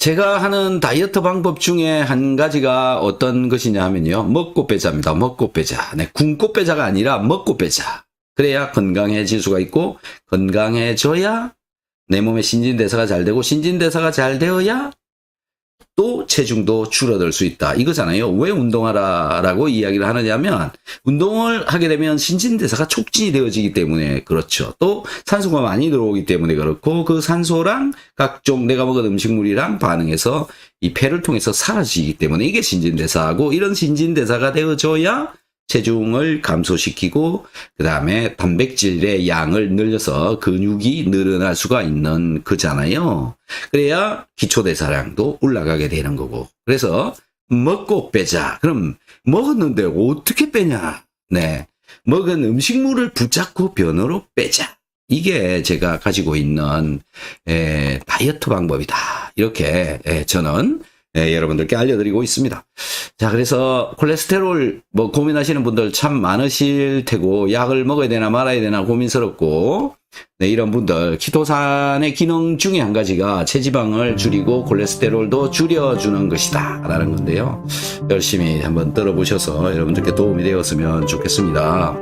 제가 하는 다이어트 방법 중에 한 가지가 어떤 것이냐 하면요. 먹고 빼자입니다. 먹고 빼자. 네, 굶고 빼자가 아니라 먹고 빼자. 그래야 건강해질 수가 있고, 건강해져야 내 몸의 신진대사가 잘 되고, 신진대사가 잘 되어야 또 체중도 줄어들 수 있다. 이거잖아요. 왜 운동하라라고 이야기를 하느냐면, 운동을 하게 되면 신진대사가 촉진이 되어지기 때문에 그렇죠. 또 산소가 많이 들어오기 때문에 그렇고, 그 산소랑 각종 내가 먹은 음식물이랑 반응해서 이 폐를 통해서 사라지기 때문에 이게 신진대사하고, 이런 신진대사가 되어져야 체중을 감소시키고 그 다음에 단백질의 양을 늘려서 근육이 늘어날 수가 있는 거잖아요. 그래야 기초대사량도 올라가게 되는 거고. 그래서 먹고 빼자. 그럼 먹었는데 어떻게 빼냐? 네, 먹은 음식물을 붙잡고 변으로 빼자. 이게 제가 가지고 있는 다이어트 방법이다. 이렇게 저는 여러분들께 알려드리고 있습니다. 자, 그래서 콜레스테롤 뭐 고민하시는 분들 참 많으실 테고, 약을 먹어야 되나 말아야 되나 고민스럽고, 네, 이런 분들 키토산의 기능 중에 한 가지가 체지방을 줄이고 콜레스테롤도 줄여주는 것이다 라는 건데요. 열심히 한번 들어보셔서 여러분들께 도움이 되었으면 좋겠습니다.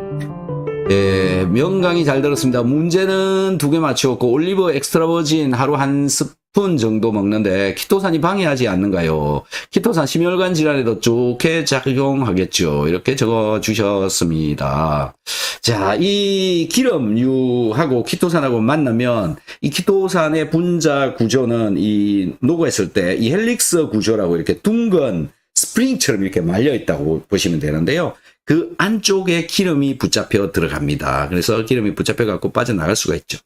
네, 명강의 잘 들었습니다. 문제는 2개 맞추었고, 올리브 엑스트라 버진 하루 한 스푼 정도 먹는데 키토산이 방해하지 않는가요? 키토산 심혈관 질환에도 좋게 작용하겠죠. 이렇게 적어 주셨습니다. 자, 이 기름류하고 키토산하고 만나면 이 키토산의 분자 구조는 이 녹아있을 때 이 헬릭스 구조라고 이렇게 둥근 스프링처럼 이렇게 말려 있다고 보시면 되는데요. 그 안쪽에 기름이 붙잡혀 들어갑니다. 그래서 기름이 붙잡혀 갖고 빠져나갈 수가 있죠.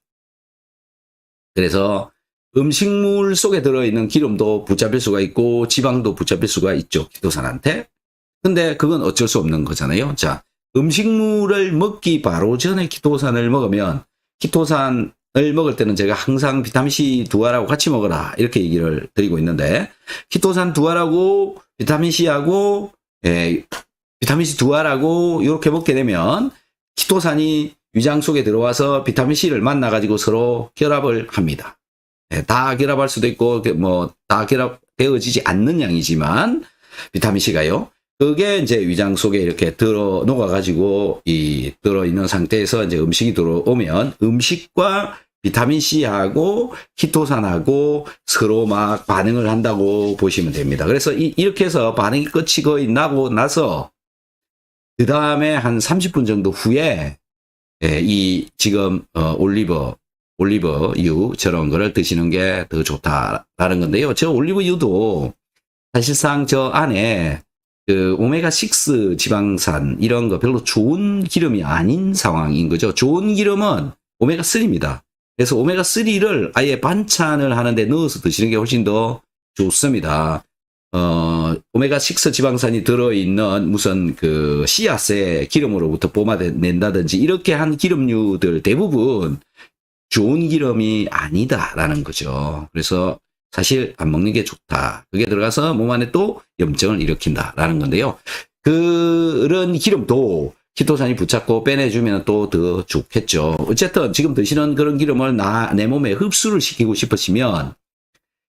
그래서 음식물 속에 들어있는 기름도 붙잡힐 수가 있고 지방도 붙잡힐 수가 있죠. 키토산한테. 근데 그건 어쩔 수 없는 거잖아요. 자, 음식물을 먹기 바로 전에 키토산을 먹으면, 키토산을 먹을 때는 제가 항상 비타민C 2알하고 같이 먹어라 이렇게 얘기를 드리고 있는데, 키토산 2알하고 비타민C하고 비타민C 2알하고 이렇게 먹게 되면 키토산이 위장 속에 들어와서 비타민C를 만나가지고 서로 결합을 합니다. 다 결합할 수도 있고 뭐 다 결합되어지지 않는 양이지만 비타민C가요. 그게 이제 위장 속에 이렇게 들어 녹아가지고 들어있는 상태에서 이제 음식이 들어오면 음식과 비타민C하고 키토산하고 서로 막 반응을 한다고 보시면 됩니다. 그래서 이렇게 해서 반응이 끝이 거의 나고 나서 그 다음에 한 30분 정도 후에 이 지금 올리브유 저런 거를 드시는 게 더 좋다라는 건데요. 저 올리브유도 사실상 저 안에 그 오메가6 지방산 이런 거 별로 좋은 기름이 아닌 상황인 거죠. 좋은 기름은 오메가3입니다. 그래서 오메가3를 아예 반찬을 하는데 넣어서 드시는 게 훨씬 더 좋습니다. 오메가6 지방산이 들어있는 무슨 그 씨앗의 기름으로부터 뿜어낸다든지 이렇게 한 기름류들 대부분 좋은 기름이 아니다라는 거죠. 그래서 사실 안 먹는 게 좋다. 그게 들어가서 몸 안에 또 염증을 일으킨다라는 건데요. 그런 기름도 키토산이 붙잡고 빼내주면 또 더 좋겠죠. 어쨌든 지금 드시는 그런 기름을 내 몸에 흡수를 시키고 싶으시면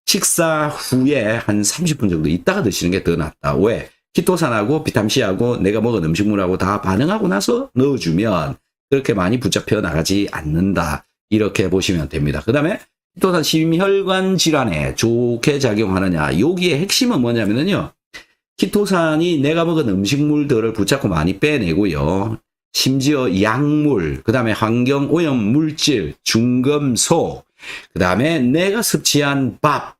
식사 후에 한 30분 정도 있다가 드시는 게 더 낫다. 왜? 키토산하고 비타민C하고 내가 먹은 음식물하고 다 반응하고 나서 넣어주면 그렇게 많이 붙잡혀 나가지 않는다. 이렇게 보시면 됩니다. 그 다음에 키토산 심혈관 질환에 좋게 작용하느냐. 여기에 핵심은 뭐냐면요. 키토산이 내가 먹은 음식물들을 붙잡고 많이 빼내고요. 심지어 약물, 그 다음에 환경오염 물질, 중금속, 그 다음에 내가 섭취한 밥,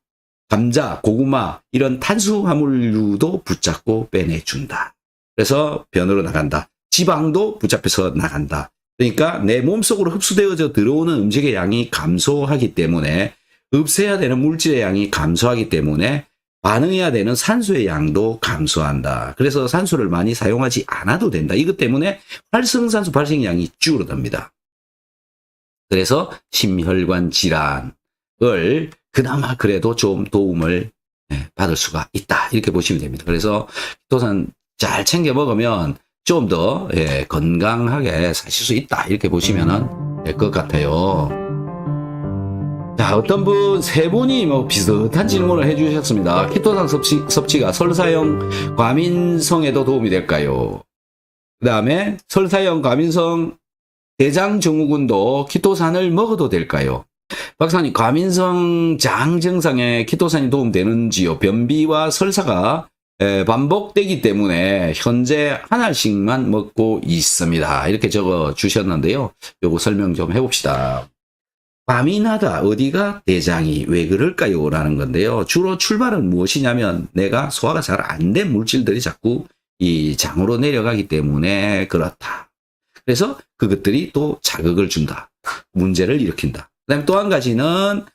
감자, 고구마 이런 탄수화물류도 붙잡고 빼내준다. 그래서 변으로 나간다. 지방도 붙잡혀서 나간다. 그러니까 내 몸속으로 흡수되어져 들어오는 음식의 양이 감소하기 때문에 없애야 되는 물질의 양이 감소하기 때문에 반응해야 되는 산소의 양도 감소한다. 그래서 산소를 많이 사용하지 않아도 된다. 이것 때문에 활성산소 발생량이 줄어듭니다. 그래서 심혈관 질환을 그나마 그래도 좀 도움을 받을 수가 있다. 이렇게 보시면 됩니다. 그래서 키토산 잘 챙겨 먹으면 좀 더 건강하게 사실 수 있다. 이렇게 보시면 될 것 같아요. 자, 어떤 분, 세 분이 뭐 비슷한 질문을 해주셨습니다. 키토산 섭취가 설사형 과민성에도 도움이 될까요? 그 다음에 설사형 과민성 대장 증후군도 키토산을 먹어도 될까요? 박사님, 과민성 장 증상에 키토산이 도움되는지요? 변비와 설사가 반복되기 때문에 현재 한 알씩만 먹고 있습니다. 이렇게 적어 주셨는데요. 요거 설명 좀 해봅시다. 과민하다. 어디가? 대장이. 왜 그럴까요? 라는 건데요. 주로 출발은 무엇이냐면 내가 소화가 잘 안 된 물질들이 자꾸 이 장으로 내려가기 때문에 그렇다. 그래서 그것들이 또 자극을 준다. 문제를 일으킨다. 그 다음에 또 한 가지는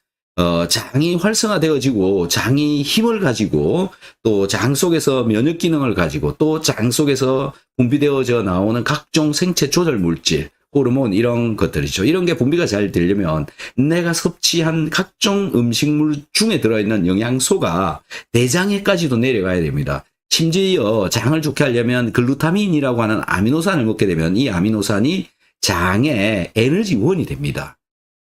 장이 활성화되어지고 장이 힘을 가지고 또 장 속에서 면역 기능을 가지고 또 장 속에서 분비되어져 나오는 각종 생체 조절 물질, 호르몬 이런 것들이죠. 이런 게 분비가 잘 되려면 내가 섭취한 각종 음식물 중에 들어있는 영양소가 대장에까지도 내려가야 됩니다. 심지어 장을 좋게 하려면 글루타민이라고 하는 아미노산을 먹게 되면 이 아미노산이 장의 에너지원이 됩니다.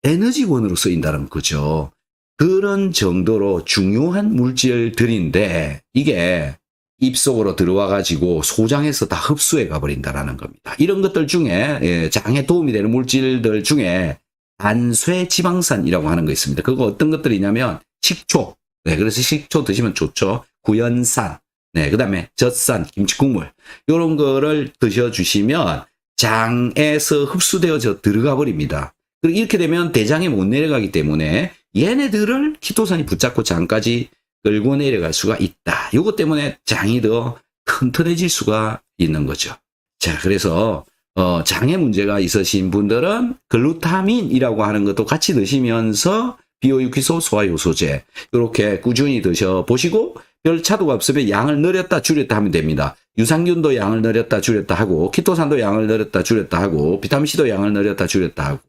에너지원으로 쓰인다는 거죠. 그런 정도로 중요한 물질들인데 이게 입속으로 들어와 가지고 소장에서 다 흡수해 가버린다는 겁니다. 이런 것들 중에 장에 도움이 되는 물질들 중에 단쇠지방산이라고 하는 거 있습니다. 그거 어떤 것들이냐면 식초, 그래서 식초 드시면 좋죠. 구연산, 그 다음에 젖산, 김치국물 이런 거를 드셔주시면 장에서 흡수되어져 들어가 버립니다. 그리고 이렇게 되면 대장에 못 내려가기 때문에 얘네들을 키토산이 붙잡고 장까지 끌고 내려갈 수가 있다. 이것 때문에 장이 더 튼튼해질 수가 있는 거죠. 자, 그래서 장에 문제가 있으신 분들은 글루타민이라고 하는 것도 같이 드시면서 비오유키소, 소화효소제 이렇게 꾸준히 드셔보시고 별 차도가 없으면 양을 늘렸다 줄였다 하면 됩니다. 유산균도 양을 늘렸다 줄였다 하고 키토산도 양을 늘렸다 줄였다 하고 비타민C도 양을 늘렸다 줄였다 하고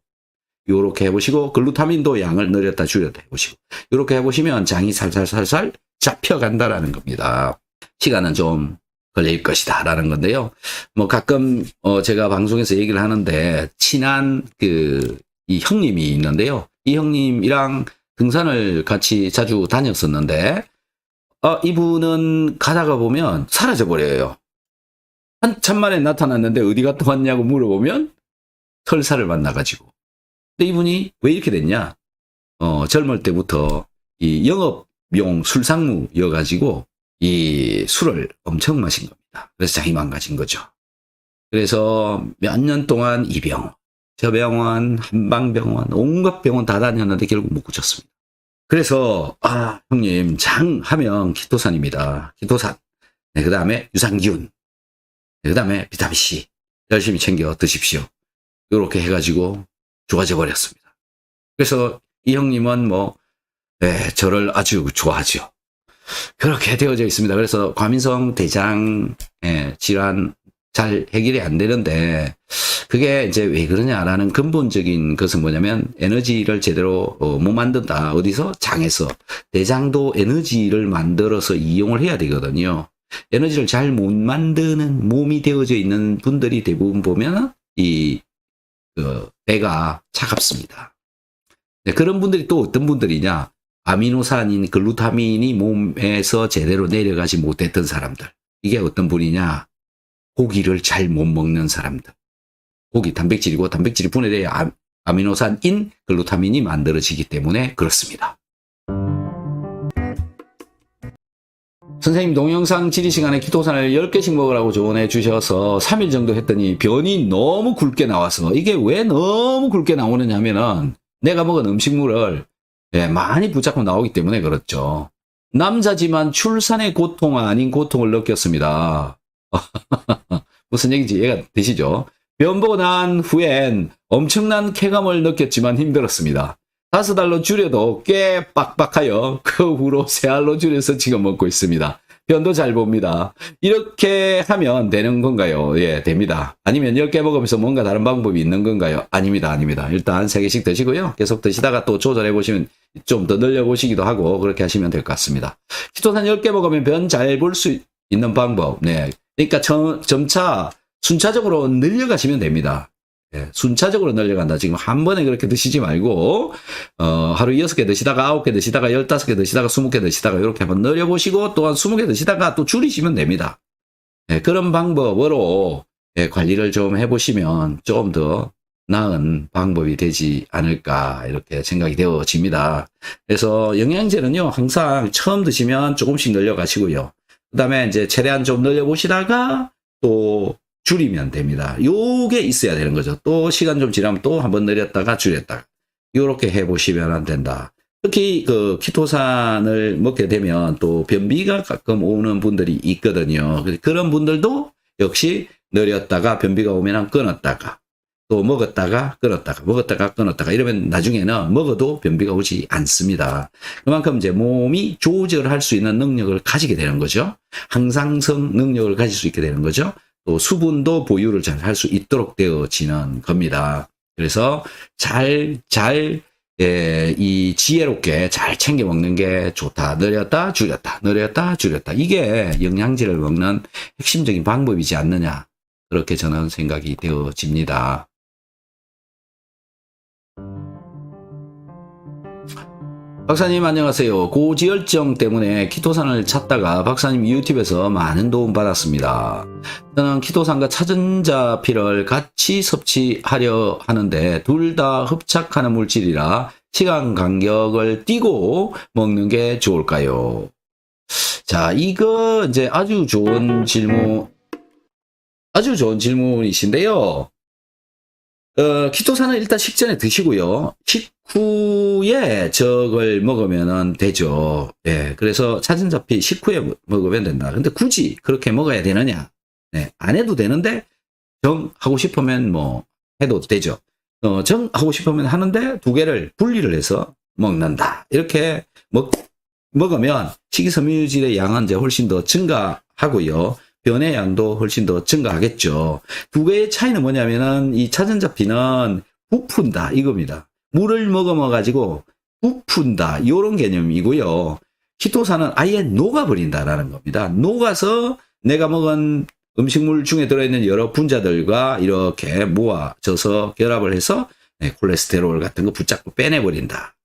요렇게 해보시고 글루타민도 양을 늘렸다 줄였다 해보시고 요렇게 해보시면 장이 살살살살 잡혀간다라는 겁니다. 시간은 좀 걸릴 것이다 라는 건데요. 뭐 가끔 제가 방송에서 얘기를 하는데 친한 이 형님이 있는데요. 이 형님이랑 등산을 같이 자주 다녔었는데 이분은 가다가 보면 사라져버려요. 한참 만에 나타났는데 어디 갔다 왔냐고 물어보면 설사를 만나가지고. 근데 이분이 왜 이렇게 됐냐? 젊을 때부터 이 영업용 술상무여가지고 이 술을 엄청 마신 겁니다. 그래서 장이 망가진 거죠. 그래서 몇 년 동안 이 병원, 저 병원, 한방병원, 온갖 병원 다 다녔는데 결국 못 고쳤습니다. 그래서 형님 장 하면 키토산입니다. 키토산. 그 다음에 유산균. 그 다음에 비타민C. 열심히 챙겨 드십시오. 이렇게 해가지고 좋아져 버렸습니다. 그래서 이 형님은 저를 아주 좋아하죠. 그렇게 되어져 있습니다. 그래서 과민성 대장 질환 잘 해결이 안 되는데 그게 이제 왜 그러냐라는 근본적인 것은 뭐냐면 에너지를 제대로 못 만든다. 어디서? 장에서. 대장도 에너지를 만들어서 이용을 해야 되거든요. 에너지를 잘 못 만드는 몸이 되어져 있는 분들이 대부분 보면 배가 차갑습니다. 그런 분들이 또 어떤 분들이냐? 아미노산인 글루타민이 몸에서 제대로 내려가지 못했던 사람들. 이게 어떤 분이냐? 고기를 잘 못 먹는 사람들. 고기 단백질이고 단백질이 분해돼야 아미노산인 글루타민이 만들어지기 때문에 그렇습니다. 선생님 동영상 지리 시간에 키토산을 10개씩 먹으라고 조언해 주셔서 3일 정도 했더니 변이 너무 굵게 나와서 이게 왜 너무 굵게 나오느냐 하면은 내가 먹은 음식물을 많이 붙잡고 나오기 때문에 그렇죠. 남자지만 출산의 고통 아닌 고통을 느꼈습니다. 무슨 얘기인지 이해가 되시죠? 변 보고 난 후엔 엄청난 쾌감을 느꼈지만 힘들었습니다. 5알로 줄여도 꽤 빡빡하여 그 후로 3알로 줄여서 지금 먹고 있습니다. 변도 잘 봅니다. 이렇게 하면 되는 건가요? 예, 됩니다. 아니면 10개 먹으면서 뭔가 다른 방법이 있는 건가요? 아닙니다. 아닙니다. 일단 3개씩 드시고요. 계속 드시다가 또 조절해 보시면 좀 더 늘려 보시기도 하고 그렇게 하시면 될 것 같습니다. 키토산 10개 먹으면 변 잘 볼 수 있는 방법. 네. 그러니까 점차 순차적으로 늘려가시면 됩니다. 예, 순차적으로 늘려간다. 지금 한 번에 그렇게 드시지 말고, 하루 6개 드시다가 9개 드시다가 15개 드시다가 20개 드시다가 이렇게 한번 늘려보시고, 또한 20개 드시다가 또 줄이시면 됩니다. 예, 그런 방법으로 예, 관리를 좀 해보시면 좀 더 나은 방법이 되지 않을까 이렇게 생각이 되어집니다. 그래서 영양제는요 항상 처음 드시면 조금씩 늘려가시고요. 그 다음에 이제 최대한 좀 늘려보시다가 또 줄이면 됩니다. 요게 있어야 되는 거죠. 또 시간 좀 지나면 또 한번 늘렸다가 줄였다가 요렇게 해보시면 안 된다. 특히 그 키토산을 먹게 되면 또 변비가 가끔 오는 분들이 있거든요. 그런 분들도 역시 늘렸다가 변비가 오면 끊었다가 또 먹었다가 끊었다가 먹었다가 끊었다가 이러면 나중에는 먹어도 변비가 오지 않습니다. 그만큼 이제 몸이 조절할 수 있는 능력을 가지게 되는 거죠. 항상성 능력을 가질 수 있게 되는 거죠. 또 수분도 보유를 잘 할 수 있도록 되어지는 겁니다. 그래서 이 지혜롭게 잘 챙겨 먹는 게 좋다. 늘렸다 줄였다 늘렸다 줄였다. 이게 영양제를 먹는 핵심적인 방법이지 않느냐. 그렇게 저는 생각이 되어집니다. 박사님 안녕하세요. 고지혈증 때문에 키토산을 찾다가 박사님 유튜브에서 많은 도움 받았습니다. 저는 키토산과 차전자피를 같이 섭취하려 하는데 둘 다 흡착하는 물질이라 시간 간격을 띄고 먹는 게 좋을까요? 자, 이거 이제 아주 좋은 질문이신데요. 키토산은 일단 식전에 드시고요. 식후에 저걸 먹으면 되죠. 예, 그래서 차전자피 식후에 먹으면 된다. 근데 굳이 그렇게 먹어야 되느냐? 네, 안 해도 되는데 정 하고 싶으면 뭐 해도 되죠. 정 하고 싶으면 하는데 두 개를 분리를 해서 먹는다. 이렇게 먹으면 식이섬유질의 양은 이제 훨씬 더 증가하고요. 변의 양도 훨씬 더 증가하겠죠. 두 개의 차이는 뭐냐면은 이 차전자피는 부푼다 이겁니다. 물을 먹어가지고 부푼다 이런 개념이고요. 키토산은 아예 녹아버린다라는 겁니다. 녹아서 내가 먹은 음식물 중에 들어있는 여러 분자들과 이렇게 모아져서 결합을 해서 콜레스테롤 같은 거 붙잡고 빼내버린다.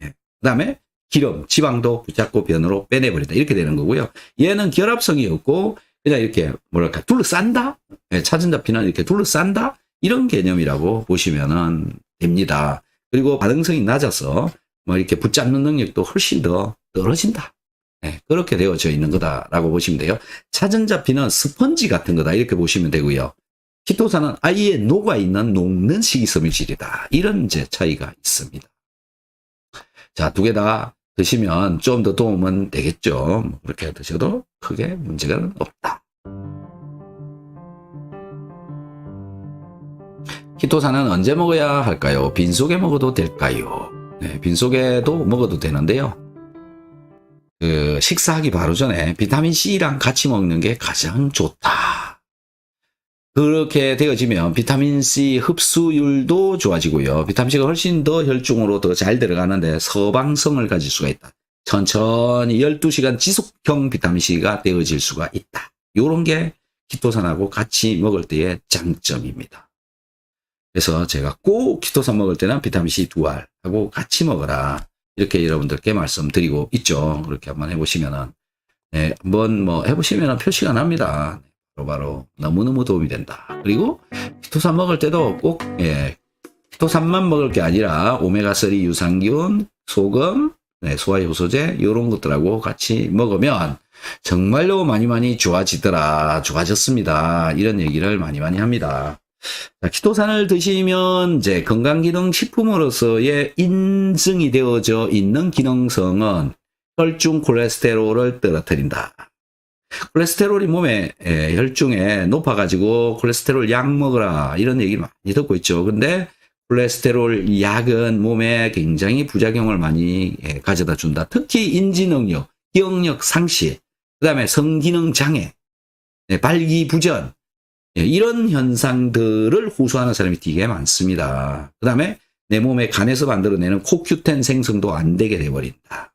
그 다음에 기름, 지방도 붙잡고 변으로 빼내버린다. 이렇게 되는 거고요. 얘는 결합성이 없고 그냥 이렇게 뭐랄까 둘러싼다? 차전자피는 이렇게 둘러싼다? 이런 개념이라고 보시면 됩니다. 그리고 반응성이 낮아서 뭐 이렇게 붙잡는 능력도 훨씬 더 떨어진다. 그렇게 되어져 있는 거다라고 보시면 돼요. 차전자피는 스펀지 같은 거다 이렇게 보시면 되고요. 키토산은 아예 녹아있는 녹는 식이섬유질이다. 이런 이제 차이가 있습니다. 자, 두 개 다 드시면 좀 더 도움은 되겠죠. 그렇게 드셔도 크게 문제가 없다. 키토산은 언제 먹어야 할까요? 빈속에 먹어도 될까요? 네, 빈속에도 먹어도 되는데요. 식사하기 바로 전에 비타민C랑 같이 먹는 게 가장 좋다. 그렇게 되어지면 비타민C 흡수율도 좋아지고요. 비타민C가 훨씬 더 혈중으로 더 잘 들어가는데 서방성을 가질 수가 있다. 천천히 12시간 지속형 비타민C가 되어질 수가 있다. 이런 게 키토산하고 같이 먹을 때의 장점입니다. 그래서 제가 꼭 키토산 먹을 때는 비타민C 2알하고 같이 먹어라. 이렇게 여러분들께 말씀드리고 있죠. 그렇게 한번 해보시면은, 한번 뭐 해보시면은 표시가 납니다. 바로 너무너무 도움이 된다. 그리고 키토산 먹을 때도 꼭, 키토산만 먹을 게 아니라 오메가3 유산균, 소금, 소화효소제, 이런 것들하고 같이 먹으면 정말로 많이 좋아졌습니다. 이런 얘기를 많이 합니다. 자, 키토산을 드시면 이제 건강기능식품으로서의 인증이 되어져 있는 기능성은 혈중 콜레스테롤을 떨어뜨린다. 콜레스테롤이 몸에 혈중에 높아가지고 콜레스테롤 약 먹어라 이런 얘기 많이 듣고 있죠. 근데 콜레스테롤 약은 몸에 굉장히 부작용을 많이 가져다 준다. 특히 인지능력, 기억력 상실, 그 다음에 성기능 장애, 발기부전 이런 현상들을 호소하는 사람이 되게 많습니다. 그 다음에 내 몸에 간에서 만들어내는 코큐텐 생성도 안 되게 돼버린다.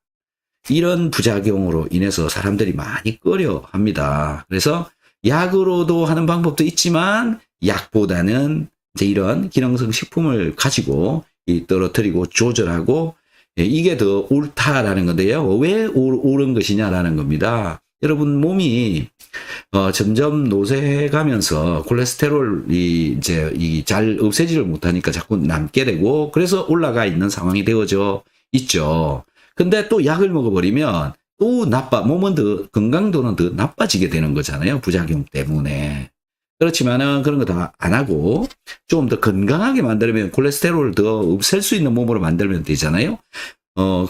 이런 부작용으로 인해서 사람들이 많이 꺼려합니다. 그래서 약으로도 하는 방법도 있지만 약보다는 이제 이런 기능성 식품을 가지고 떨어뜨리고 조절하고 이게 더 옳다라는 건데요. 왜 옳은 것이냐라는 겁니다. 여러분 몸이 점점 노쇠해가면서 콜레스테롤이 이제 잘 없애지를 못하니까 자꾸 남게 되고 그래서 올라가 있는 상황이 되어져 있죠. 근데 또 약을 먹어버리면 또 몸은 더 건강도는 더 나빠지게 되는 거잖아요. 부작용 때문에. 그렇지만은 그런 거 다 안 하고 좀 더 건강하게 만들면 콜레스테롤을 더 없앨 수 있는 몸으로 만들면 되잖아요.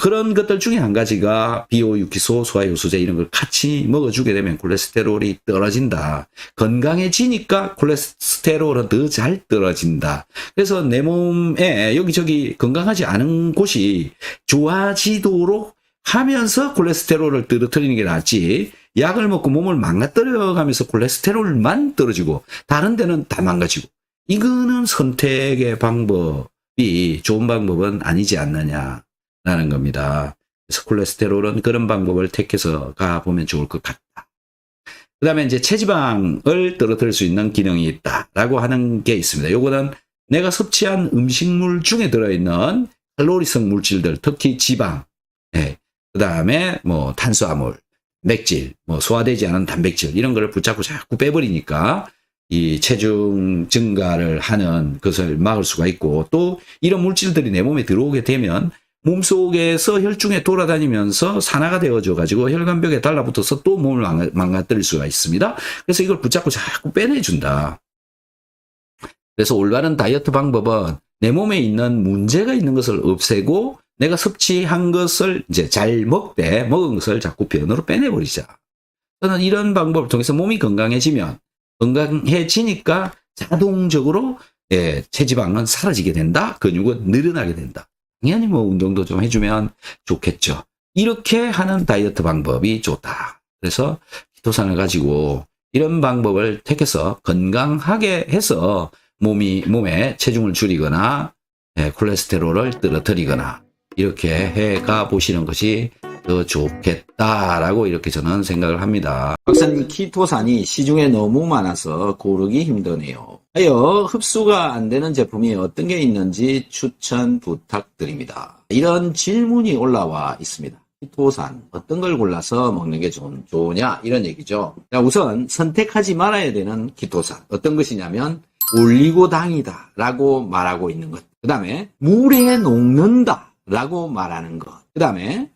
그런 것들 중에 한 가지가 비오유기소, 소화효소제 이런 걸 같이 먹어주게 되면 콜레스테롤이 떨어진다. 건강해지니까 콜레스테롤은 더 잘 떨어진다. 그래서 내 몸에 여기저기 건강하지 않은 곳이 좋아지도록 하면서 콜레스테롤을 떨어뜨리는 게 낫지. 약을 먹고 몸을 망가뜨려 가면서 콜레스테롤만 떨어지고 다른 데는 다 망가지고. 이거는 선택의 방법이 좋은 방법은 아니지 않느냐라는 겁니다. 그래서 콜레스테롤은 그런 방법을 택해서 가보면 좋을 것 같다. 그 다음에 이제 체지방을 떨어뜨릴 수 있는 기능이 있다라고 하는 게 있습니다. 요거는 내가 섭취한 음식물 중에 들어있는 칼로리성 물질들, 특히 지방, 그 다음에 뭐 탄수화물, 맥질, 뭐 소화되지 않은 단백질 이런 거를 붙잡고 자꾸 빼버리니까 이 체중 증가를 하는 것을 막을 수가 있고 또 이런 물질들이 내 몸에 들어오게 되면 몸속에서 혈중에 돌아다니면서 산화가 되어져 가지고 혈관벽에 달라붙어서 또 몸을 망가뜨릴 수가 있습니다. 그래서 이걸 붙잡고 자꾸 빼내준다. 그래서 올바른 다이어트 방법은 내 몸에 있는 문제가 있는 것을 없애고 내가 섭취한 것을 이제 잘 먹은 것을 자꾸 변으로 빼내버리자. 저는 이런 방법을 통해서 몸이 건강해지니까 자동적으로 체지방은 사라지게 된다. 근육은 늘어나게 된다. 당연히 뭐 운동도 좀 해주면 좋겠죠. 이렇게 하는 다이어트 방법이 좋다. 그래서 키토산을 가지고 이런 방법을 택해서 건강하게 해서 몸에 체중을 줄이거나 콜레스테롤을 떨어뜨리거나 이렇게 해가 보시는 것이 더 좋겠다라고 이렇게 저는 생각을 합니다. 박사님, 키토산이 시중에 너무 많아서 고르기 힘드네요. 하여 흡수가 안 되는 제품이 어떤 게 있는지 추천 부탁드립니다. 이런 질문이 올라와 있습니다. 키토산 어떤 걸 골라서 먹는 게 좋으냐 이런 얘기죠. 자, 우선 선택하지 말아야 되는 키토산 어떤 것이냐면 올리고당이다 라고 말하고 있는 것. 그 다음에 물에 녹는다 라고 말하는 것. 그 다음에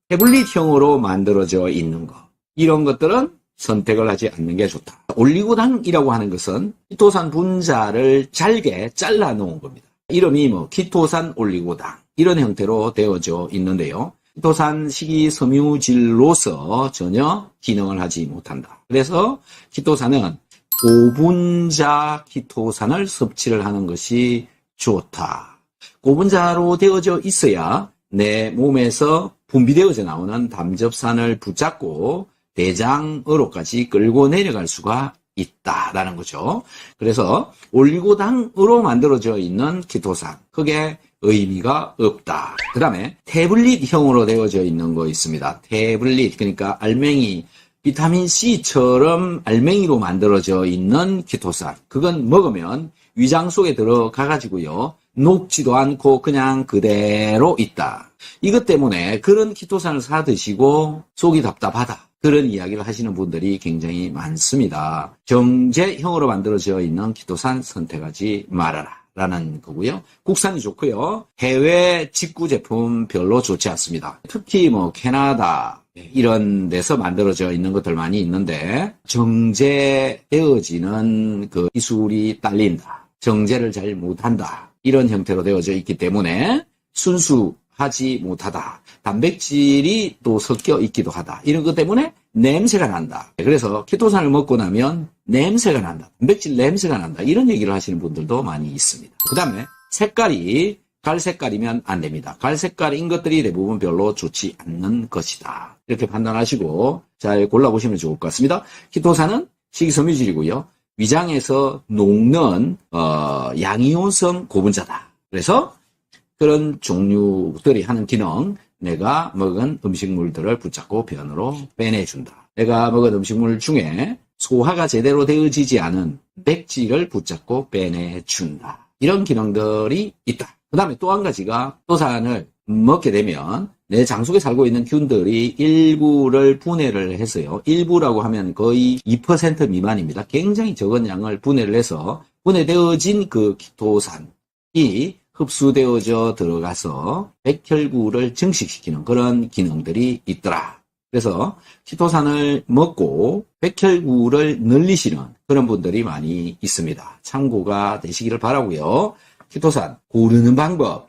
태블릿형으로 만들어져 있는 것. 이런 것들은 선택을 하지 않는 게 좋다. 올리고당이라고 하는 것은 키토산 분자를 잘게 잘라 놓은 겁니다. 이름이 키토산 올리고당 이런 형태로 되어져 있는데요. 키토산 식이섬유질로서 전혀 기능을 하지 못한다. 그래서 키토산은 고분자 키토산을 섭취를 하는 것이 좋다. 고분자로 되어져 있어야 내 몸에서 분비되어져 나오는 담즙산을 붙잡고 대장으로까지 끌고 내려갈 수가 있다라는 거죠. 그래서 올리고당으로 만들어져 있는 키토산, 그게 의미가 없다. 그 다음에 태블릿형으로 되어져 있는 거 있습니다. 태블릿, 그러니까 알맹이, 비타민C처럼 알맹이로 만들어져 있는 키토산. 그건 먹으면 위장 속에 들어가 가지고요. 녹지도 않고 그냥 그대로 있다. 이것 때문에 그런 키토산을 사 드시고 속이 답답하다. 그런 이야기를 하시는 분들이 굉장히 많습니다. 정제형으로 만들어져 있는 키토산 선택하지 말아라 라는 거고요. 국산이 좋고요. 해외 직구 제품 별로 좋지 않습니다. 특히 캐나다 이런 데서 만들어져 있는 것들 많이 있는데 정제되어지는 그 기술이 딸린다. 정제를 잘 못한다. 이런 형태로 되어져 있기 때문에 순수하지 못하다. 단백질이 또 섞여 있기도 하다. 이런 것 때문에 냄새가 난다. 그래서 키토산을 먹고 나면 냄새가 난다. 단백질 냄새가 난다. 이런 얘기를 하시는 분들도 많이 있습니다. 그 다음에 색깔이 갈색깔이면 안 됩니다. 갈색깔인 것들이 대부분 별로 좋지 않는 것이다. 이렇게 판단하시고 잘 골라보시면 좋을 것 같습니다. 키토산은 식이섬유질이고요. 위장에서 녹는 양이온성 고분자다. 그래서 그런 종류들이 하는 기능, 내가 먹은 음식물들을 붙잡고 변으로 빼내준다. 내가 먹은 음식물 중에 소화가 제대로 되어지지 않은 백지를 붙잡고 빼내준다. 이런 기능들이 있다. 그 다음에 또 한 가지가 키토산을 먹게 되면 내 장 속에 살고 있는 균들이 일부를 분해를 해서요. 일부라고 하면 거의 2% 미만입니다. 굉장히 적은 양을 분해를 해서 분해되어진 그 키토산이 흡수되어져 들어가서 백혈구를 증식시키는 그런 기능들이 있더라. 그래서 키토산을 먹고 백혈구를 늘리시는 그런 분들이 많이 있습니다. 참고가 되시기를 바라고요. 키토산 고르는 방법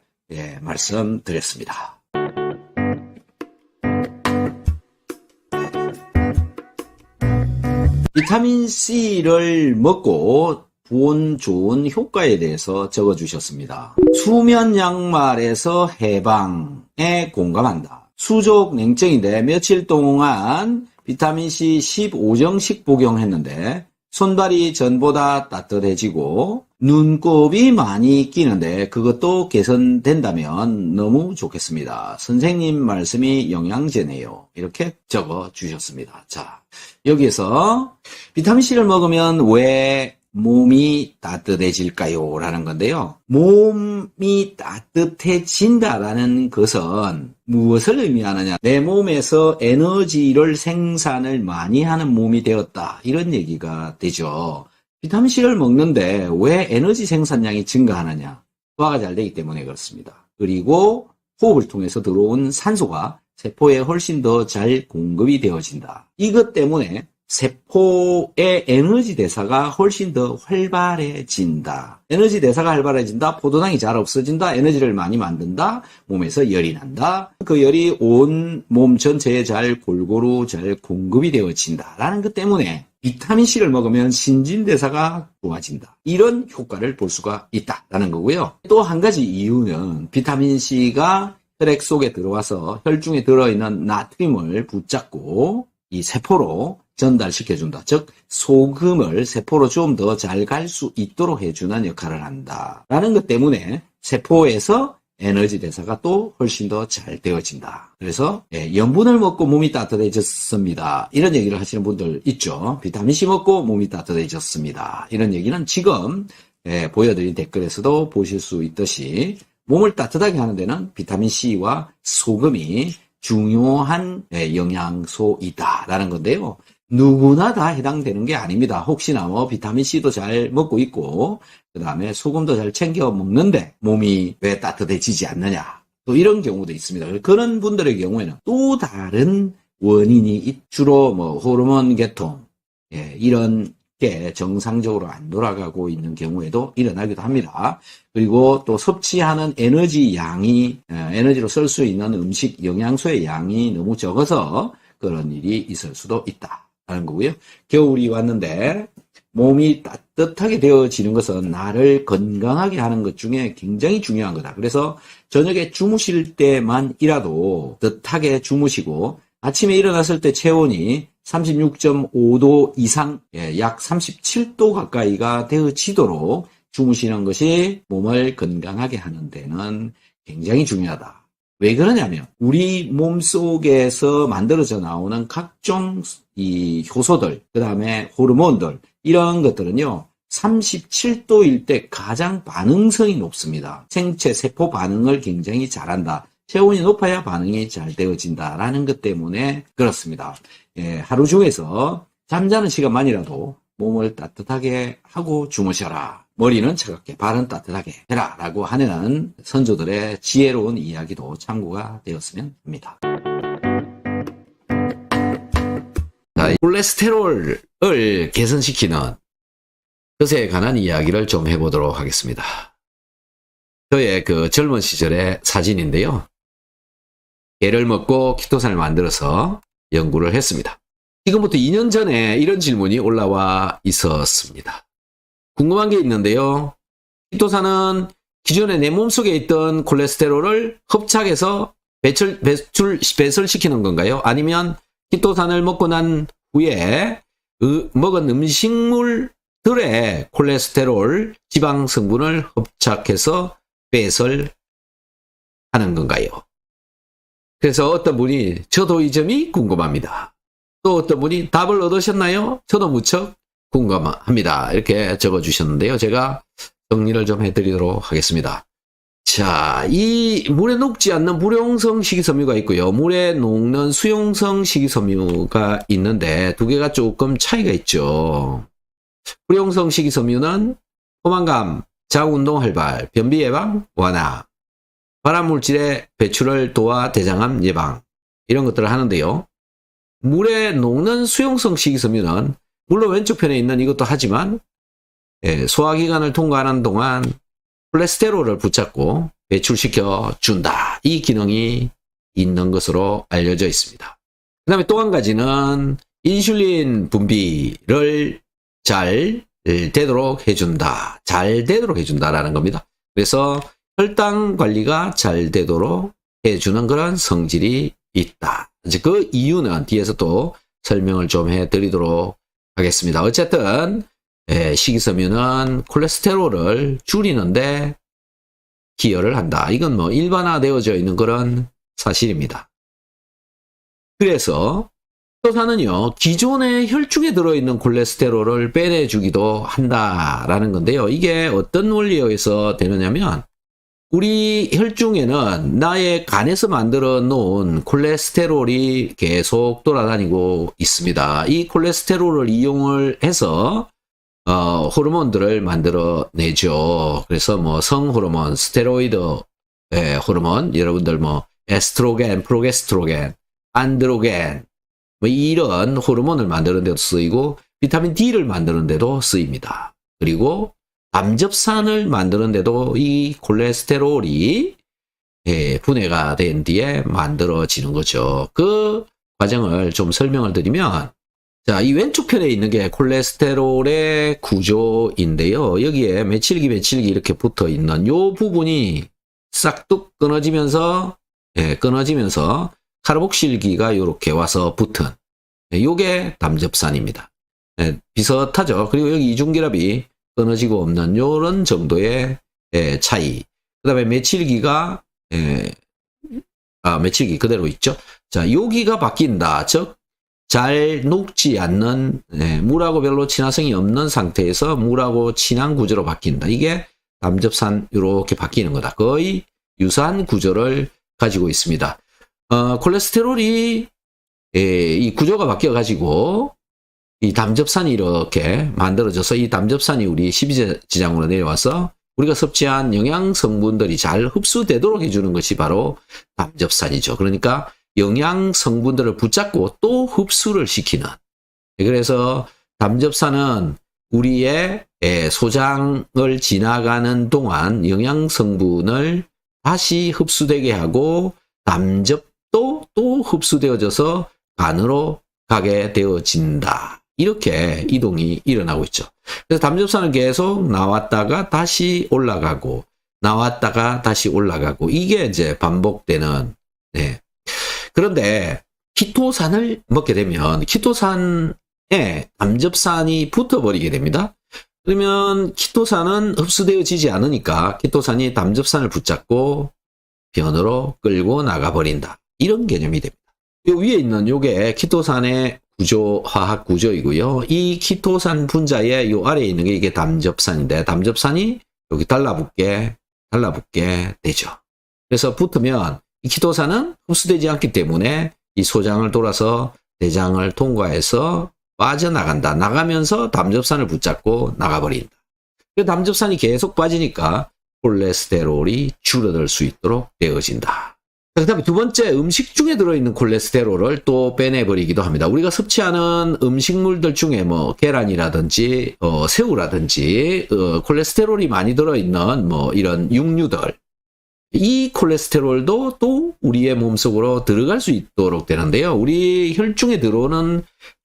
말씀드렸습니다. 비타민C를 먹고 본 좋은 효과에 대해서 적어주셨습니다. 수면 양말에서 해방에 공감한다. 수족 냉증인데 며칠 동안 비타민C 15정씩 복용했는데 손발이 전보다 따뜻해지고 눈곱이 많이 끼는데 그것도 개선된다면 너무 좋겠습니다. 선생님 말씀이 영양제네요. 이렇게 적어 주셨습니다. 자, 여기에서 비타민C를 먹으면 왜 몸이 따뜻해질까요? 라는 건데요. 몸이 따뜻해진다라는 것은 무엇을 의미하느냐? 내 몸에서 에너지를 생산을 많이 하는 몸이 되었다. 이런 얘기가 되죠. 비타민C를 먹는데 왜 에너지 생산량이 증가하느냐? 소화가 잘 되기 때문에 그렇습니다. 그리고 호흡을 통해서 들어온 산소가 세포에 훨씬 더 잘 공급이 되어진다. 이것 때문에 세포의 에너지 대사가 훨씬 더 활발해진다. 에너지 대사가 활발해진다. 포도당이 잘 없어진다. 에너지를 많이 만든다. 몸에서 열이 난다. 그 열이 온 몸 전체에 잘 골고루 잘 공급이 되어진다. 라는 것 때문에 비타민C를 먹으면 신진대사가 좋아진다. 이런 효과를 볼 수가 있다라는 거고요. 또 한 가지 이유는 비타민C가 혈액 속에 들어와서 혈중에 들어있는 나트륨을 붙잡고 이 세포로 전달시켜준다. 즉 소금을 세포로 좀 더 잘 갈 수 있도록 해주는 역할을 한다. 라는 것 때문에 세포에서 에너지 대사가 또 훨씬 더 잘 되어진다. 그래서 염분을 먹고 몸이 따뜻해졌습니다. 이런 얘기를 하시는 분들 있죠. 비타민C 먹고 몸이 따뜻해졌습니다. 이런 얘기는 지금 보여드린 댓글에서도 보실 수 있듯이 몸을 따뜻하게 하는 데는 비타민C와 소금이 중요한 영양소이다라는 건데요. 누구나 다 해당되는 게 아닙니다. 혹시나 비타민C도 잘 먹고 있고 그 다음에 소금도 잘 챙겨 먹는데 몸이 왜 따뜻해지지 않느냐. 또 이런 경우도 있습니다. 그런 분들의 경우에는 또 다른 원인이 주로 호르몬 계통 이런 게 정상적으로 안 돌아가고 있는 경우에도 일어나기도 합니다. 그리고 또 섭취하는 에너지 양이 에너지로 쓸 수 있는 음식 영양소의 양이 너무 적어서 그런 일이 있을 수도 있다라는 거고요. 겨울이 왔는데 몸이 따뜻하게 되어지는 것은 나를 건강하게 하는 것 중에 굉장히 중요한 거다. 그래서 저녁에 주무실 때만이라도 따뜻하게 주무시고 아침에 일어났을 때 체온이 36.5도 이상, 약 37도 가까이가 되어지도록 주무시는 것이 몸을 건강하게 하는 데는 굉장히 중요하다. 왜 그러냐면 우리 몸 속에서 만들어져 나오는 각종 이 효소들, 그 다음에 호르몬들 이런 것들은요 37도일 때 가장 반응성이 높습니다. 생체 세포 반응을 굉장히 잘한다. 체온이 높아야 반응이 잘 되어진다라는 것 때문에 그렇습니다. 하루 중에서 잠자는 시간만이라도 몸을 따뜻하게 하고 주무셔라. 머리는 차갑게, 발은 따뜻하게 해라. 라고 하는 선조들의 지혜로운 이야기도 참고가 되었으면 합니다. 자, 콜레스테롤을 개선시키는 것에 관한 이야기를 좀 해보도록 하겠습니다. 저의 그 젊은 시절의 사진인데요. 개를 먹고 키토산을 만들어서 연구를 했습니다. 지금부터 2년 전에 이런 질문이 올라와 있었습니다. 궁금한 게 있는데요. 키토산은 기존에 내 몸속에 있던 콜레스테롤을 흡착해서 배설시키는 건가요? 아니면 키토산을 먹고 난 후에 먹은 음식물들의 콜레스테롤 지방 성분을 흡착해서 배설하는 건가요? 그래서 어떤 분이 저도 이 점이 궁금합니다. 또 어떤 분이 답을 얻으셨나요? 저도 무척 궁금합니다. 이렇게 적어주셨는데요. 제가 정리를 좀 해드리도록 하겠습니다. 자, 이 물에 녹지 않는 물용성 식이섬유가 있고요. 물에 녹는 수용성 식이섬유가 있는데 두 개가 조금 차이가 있죠. 물용성 식이섬유는 포만감, 자궁운동 활발, 변비 예방, 완화, 발암물질의 배출을 도와 대장암 예방 이런 것들을 하는데요. 물에 녹는 수용성 식이섬유는 물론 왼쪽 편에 있는 이것도 하지만 소화기관을 통과하는 동안 콜레스테롤을 붙잡고 배출시켜 준다. 이 기능이 있는 것으로 알려져 있습니다. 그 다음에 또 한 가지는 인슐린 분비를 잘 되도록 해준다. 잘 되도록 해준다라는 겁니다. 그래서 혈당 관리가 잘 되도록 해주는 그런 성질이 있다. 이제 그 이유는 뒤에서 또 설명을 좀 해드리도록 하겠습니다. 어쨌든 식이섬유는 콜레스테롤을 줄이는데 기여를 한다. 이건 뭐 일반화되어져 있는 그런 사실입니다. 그래서 키토산은요, 기존의 혈중에 들어있는 콜레스테롤을 빼내주기도 한다라는 건데요. 이게 어떤 원리에 의해서 되느냐면 우리 혈중에는 나의 간에서 만들어 놓은 콜레스테롤이 계속 돌아다니고 있습니다. 이 콜레스테롤을 이용을 해서 호르몬들을 만들어 내죠. 그래서 뭐 성호르몬, 스테로이드 호르몬, 여러분들 뭐 에스트로겐, 프로게스트로겐, 안드로겐 뭐 이런 호르몬을 만드는 데도 쓰이고 비타민 D를 만드는 데도 쓰입니다. 그리고 담즙산을 만드는 데도 이 콜레스테롤이 분해가 된 뒤에 만들어지는 거죠. 그 과정을 좀 설명을 드리면, 자, 이 왼쪽 편에 있는 게 콜레스테롤의 구조인데요. 여기에 메칠기 이렇게 붙어 있는 요 부분이 싹둑 끊어지면서 카르복실기가 이렇게 와서 붙은 요게 담즙산입니다. 비슷하죠. 그리고 여기 이중결합이 끊어지고 없는 요런 정도의 차이. 그 다음에 메칠기가 메칠기 그대로 있죠. 자, 여기가 바뀐다. 즉 잘 녹지 않는 물하고 별로 친화성이 없는 상태에서 물하고 친한 구조로 바뀐다. 이게 담즙산 이렇게 바뀌는 거다. 거의 유사한 구조를 가지고 있습니다. 콜레스테롤이 이 구조가 바뀌어 가지고 이 담즙산이 이렇게 만들어져서 이 담즙산이 우리 십이지장으로 내려와서 우리가 섭취한 영양 성분들이 잘 흡수되도록 해주는 것이 바로 담즙산이죠. 그러니까 영양 성분들을 붙잡고 또 흡수를 시키는. 그래서 담즙산은 우리의 소장을 지나가는 동안 영양 성분을 다시 흡수되게 하고 담즙도 또 흡수되어져서 간으로 가게 되어진다. 이렇게 이동이 일어나고 있죠. 그래서 담즙산은 계속 나왔다가 다시 올라가고 나왔다가 다시 올라가고 이게 이제 반복되는. 그런데 키토산을 먹게 되면 키토산에 담즙산이 붙어버리게 됩니다. 그러면 키토산은 흡수되어지지 않으니까 키토산이 담즙산을 붙잡고 변으로 끌고 나가버린다. 이런 개념이 됩니다. 이 위에 있는 요게 키토산의 구조, 화학 구조이고요. 이 키토산 분자의 요 아래에 있는 게 이게 담즙산인데 담즙산이 여기 달라붙게 되죠. 그래서 붙으면 이 키토산은 흡수되지 않기 때문에 이 소장을 돌아서 대장을 통과해서 빠져나간다. 나가면서 담즙산을 붙잡고 나가버린다. 그 담즙산이 계속 빠지니까 콜레스테롤이 줄어들 수 있도록 되어진다. 그 다음에 두 번째, 음식 중에 들어있는 콜레스테롤을 또 빼내버리기도 합니다. 우리가 섭취하는 음식물들 중에 뭐 계란이라든지 새우라든지 콜레스테롤이 많이 들어있는 뭐 이런 육류들, 이 콜레스테롤도 또 우리의 몸속으로 들어갈 수 있도록 되는데요. 우리 혈중에 들어오는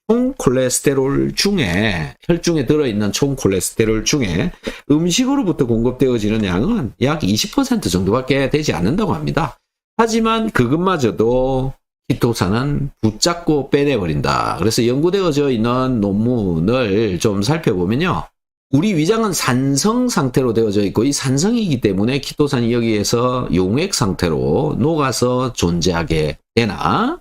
총 콜레스테롤 중에, 혈중에 들어있는 총 콜레스테롤 중에 음식으로부터 공급되어지는 양은 약 20% 정도밖에 되지 않는다고 합니다. 하지만 그것마저도 키토산은 붙잡고 빼내버린다. 그래서 연구되어져 있는 논문을 좀 살펴보면요. 우리 위장은 산성 상태로 되어져 있고 이 산성이기 때문에 키토산이 여기에서 용액 상태로 녹아서 존재하게 되나,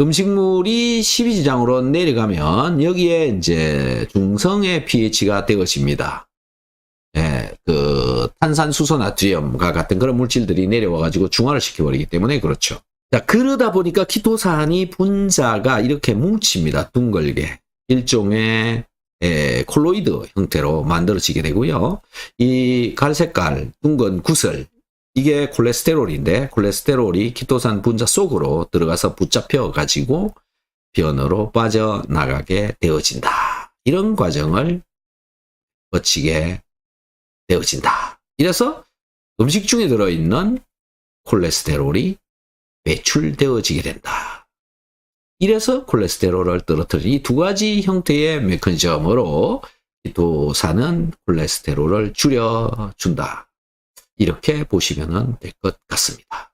음식물이 12지장으로 내려가면 여기에 이제 중성의 pH가 되어집니다. 예, 그 탄산수소 나트륨과 같은 그런 물질들이 내려와가지고 중화를 시켜버리기 때문에 그렇죠. 자, 그러다 보니까 키토산이 분자가 이렇게 뭉칩니다. 둥글게. 일종의 콜로이드 형태로 만들어지게 되고요. 이 갈색깔 둥근 구슬, 이게 콜레스테롤인데 콜레스테롤이 키토산 분자 속으로 들어가서 붙잡혀 가지고 변으로 빠져나가게 되어진다. 이런 과정을 거치게 되어진다. 이래서 음식 중에 들어있는 콜레스테롤이 배출되어지게 된다. 이래서 콜레스테롤을 떨어뜨리는 이 두 가지 형태의 메커니즘으로 키토산은 콜레스테롤을 줄여준다. 이렇게 보시면 될 것 같습니다.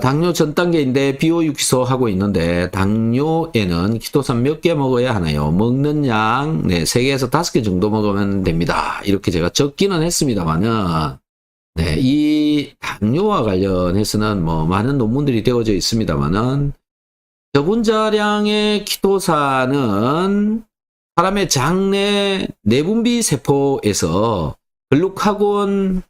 당뇨 전 단계인데 비오육기소 하고 있는데 당뇨에는 키토산 몇 개 먹어야 하나요? 먹는 양 3개에서 5개 정도 먹으면 됩니다. 이렇게 제가 적기는 했습니다만은 이 당뇨와 관련해서는 뭐 많은 논문들이 되어져 있습니다만은 저분자량의 키토산은 사람의 장내 내분비 세포에서 글루카곤